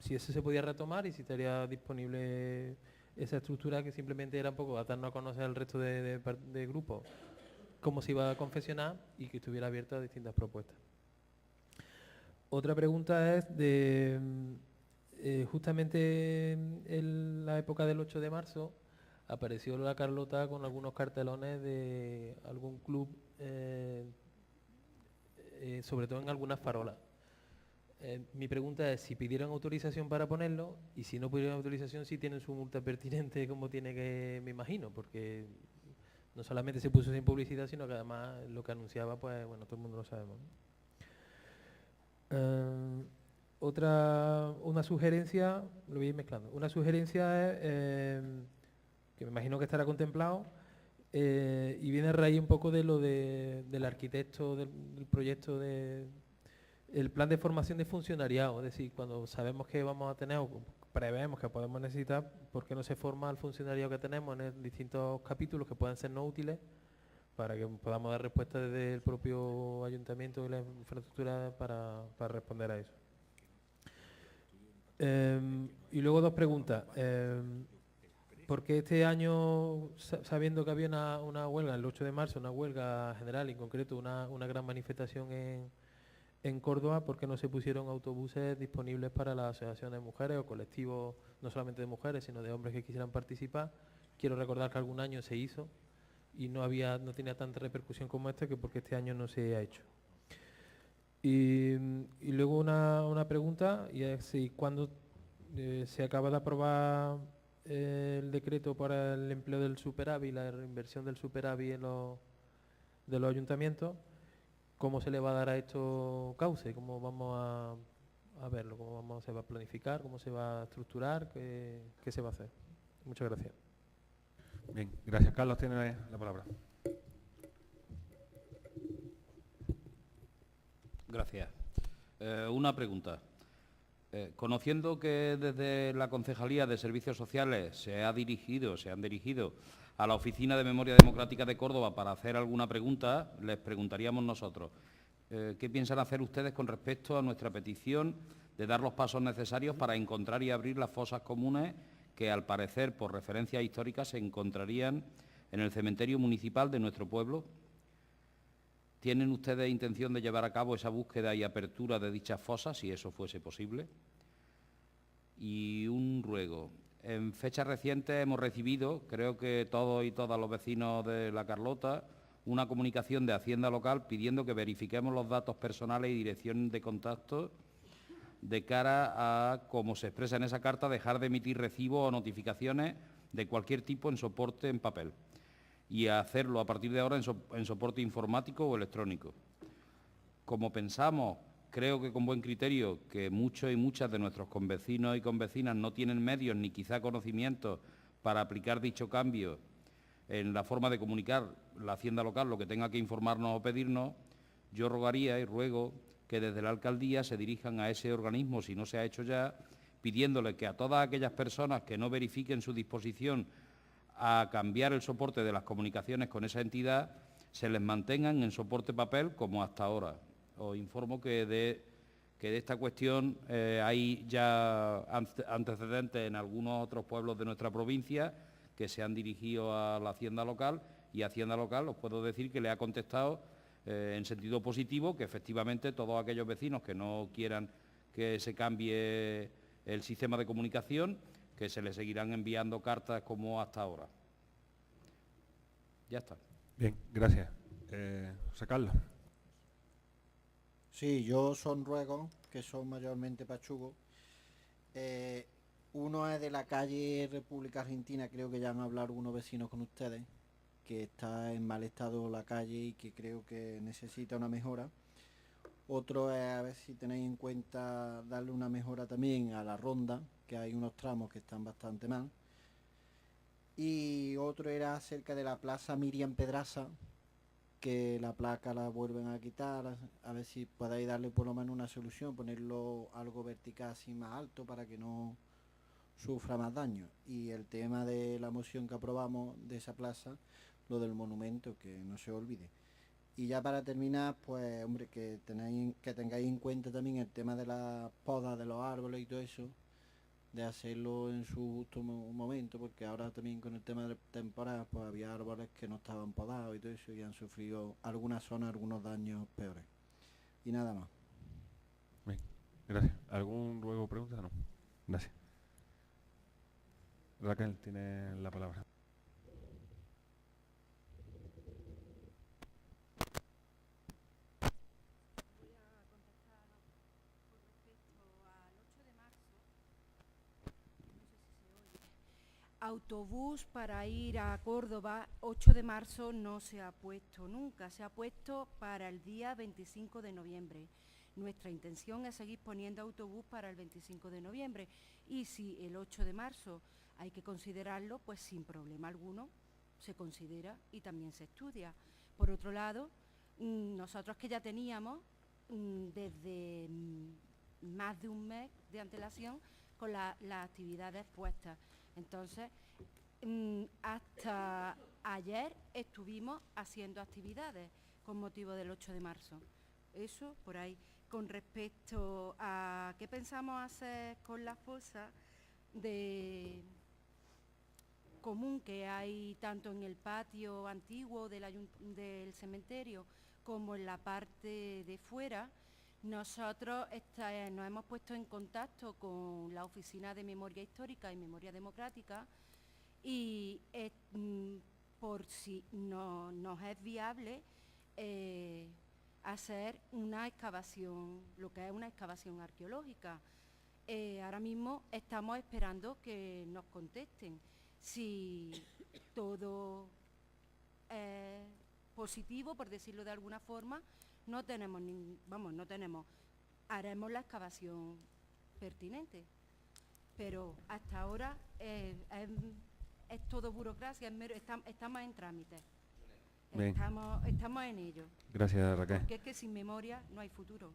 eso se podía retomar y si estaría disponible esa estructura, que simplemente era un poco darnos a conocer al resto de grupos cómo se iba a confeccionar y que estuviera abierta a distintas propuestas. Otra pregunta es de justamente en la época del 8 de marzo apareció La Carlota con algunos cartelones de algún club, sobre todo en algunas farolas. Mi pregunta es si pidieron autorización para ponerlo, y si no pidieron autorización, si tienen su multa pertinente, como tiene que, me imagino, porque no solamente se puso sin publicidad, sino que además lo que anunciaba, pues bueno, todo el mundo lo sabemos, ¿no? Una sugerencia, lo voy a ir mezclando, una sugerencia es, que me imagino que estará contemplado, y viene a raíz un poco de lo del arquitecto del proyecto el plan de formación de funcionariado. Es decir, cuando sabemos que vamos a tener, o prevemos que podemos necesitar, ¿por qué no se forma el funcionariado que tenemos en distintos capítulos que puedan ser no útiles, para que podamos dar respuesta desde el propio ayuntamiento y la infraestructura para responder a eso? Y luego dos preguntas. Porque este año, sabiendo que había una huelga el 8 de marzo, una huelga general, en concreto una gran manifestación en Córdoba, ¿por qué no se pusieron autobuses disponibles para las asociaciones de mujeres o colectivos, no solamente de mujeres, sino de hombres que quisieran participar? Quiero recordar que algún año se hizo y no tenía tanta repercusión como esta, que porque este año no se ha hecho. Y luego una pregunta, y es si cuando se acaba de aprobar el decreto para el empleo del superávit, la reinversión del superávit de los ayuntamientos, ¿cómo se le va a dar a esto cauce? ¿Cómo vamos a verlo? ¿Cómo se va a planificar? ¿Cómo se va a estructurar? ¿Qué se va a hacer? Muchas gracias. Bien, gracias. Carlos tiene la palabra. Gracias. Una pregunta. Conociendo que desde la Concejalía de Servicios Sociales se han dirigido a la Oficina de Memoria Democrática de Córdoba para hacer alguna pregunta, les preguntaríamos nosotros, ¿qué piensan hacer ustedes con respecto a nuestra petición de dar los pasos necesarios para encontrar y abrir las fosas comunes que, al parecer, por referencias históricas, se encontrarían en el cementerio municipal de nuestro pueblo? ¿Tienen ustedes intención de llevar a cabo esa búsqueda y apertura de dichas fosas, si eso fuese posible? Y un ruego. En fechas recientes hemos recibido, creo que todos y todas los vecinos de La Carlota, una comunicación de Hacienda Local pidiendo que verifiquemos los datos personales y dirección de contacto de cara a, como se expresa en esa carta, dejar de emitir recibos o notificaciones de cualquier tipo en soporte en papel y a hacerlo a partir de ahora en soporte informático o electrónico. Como pensamos, creo que con buen criterio, que muchos y muchas de nuestros convecinos y convecinas no tienen medios ni quizá conocimientos para aplicar dicho cambio en la forma de comunicar la Hacienda Local, lo que tenga que informarnos o pedirnos, yo rogaría y ruego que desde la Alcaldía se dirijan a ese organismo, si no se ha hecho ya, pidiéndole que a todas aquellas personas que no verifiquen su disposición a cambiar el soporte de las comunicaciones con esa entidad, se les mantengan en soporte papel como hasta ahora. Os informo que de esta cuestión hay ya antecedentes en algunos otros pueblos de nuestra provincia que se han dirigido a la Hacienda Local, y Hacienda Local os puedo decir que le ha contestado en sentido positivo, que efectivamente todos aquellos vecinos que no quieran que se cambie el sistema de comunicación, que se les seguirán enviando cartas como hasta ahora. Ya está. Bien, gracias. José Carlos. Sí, yo son ruegos, que son mayormente pachugos. Uno es de la calle República Argentina, creo que ya han hablado algunos vecinos con ustedes, que está en mal estado la calle y que creo que necesita una mejora. Otro es a ver si tenéis en cuenta darle una mejora también a la ronda, que hay unos tramos que están bastante mal. Y otro era acerca de la plaza Miriam Pedraza, que la placa la vuelven a quitar, a ver si podéis darle por lo menos una solución, ponerlo algo vertical así más alto para que no sufra más daño. Y el tema de la moción que aprobamos de esa plaza, lo del monumento, que no se olvide. Y ya para terminar, pues hombre, que tengáis en cuenta también el tema de la poda de los árboles y todo eso, de hacerlo en su justo momento, porque ahora también con el tema de temporada, pues había árboles que no estaban podados y todo eso, y han sufrido algunas zonas algunos daños peores. Y nada más. Bien, gracias. ¿Algún ruego o pregunta? No. Gracias. Raquel tiene la palabra. Autobús para ir a Córdoba, 8 de marzo no se ha puesto nunca, se ha puesto para el día 25 de noviembre. Nuestra intención es seguir poniendo autobús para el 25 de noviembre y si el 8 de marzo hay que considerarlo, pues sin problema alguno se considera y también se estudia. Por otro lado, nosotros que ya teníamos desde más de un mes de antelación con las actividades puestas. Entonces, hasta ayer estuvimos haciendo actividades con motivo del 8 de marzo. Eso por ahí. Con respecto a qué pensamos hacer con la fosa de común que hay tanto en el patio antiguo del cementerio como en la parte de fuera, nosotros nos hemos puesto en contacto con la Oficina de Memoria Histórica y Memoria Democrática y por si no nos es viable hacer una excavación, lo que es una excavación arqueológica. Ahora mismo estamos esperando que nos contesten si todo positivo, por decirlo de alguna forma, no tenemos, haremos la excavación pertinente. Pero hasta ahora es todo burocracia, estamos en trámite. Estamos en ello. Gracias, Raquel. Porque es que sin memoria no hay futuro.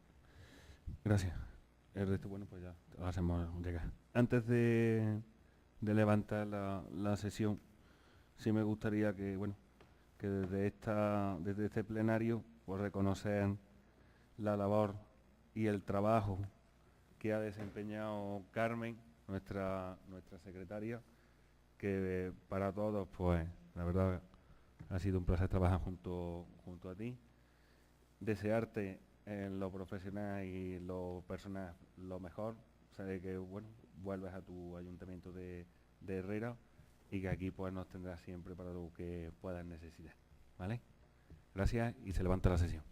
Gracias. El resto, bueno, pues ya lo hacemos llegar. Antes de levantar la sesión, sí me gustaría que, bueno, que desde este plenario, pues reconocer la labor y el trabajo que ha desempeñado Carmen, nuestra secretaria, que para todos, pues, la verdad, ha sido un placer trabajar junto a ti. Desearte en lo profesional y lo personal lo mejor. Sé que, bueno, vuelves a tu ayuntamiento de Herrera y que aquí pues nos tendrás siempre para lo que puedas necesitar. ¿Vale? Gracias y se levanta la sesión.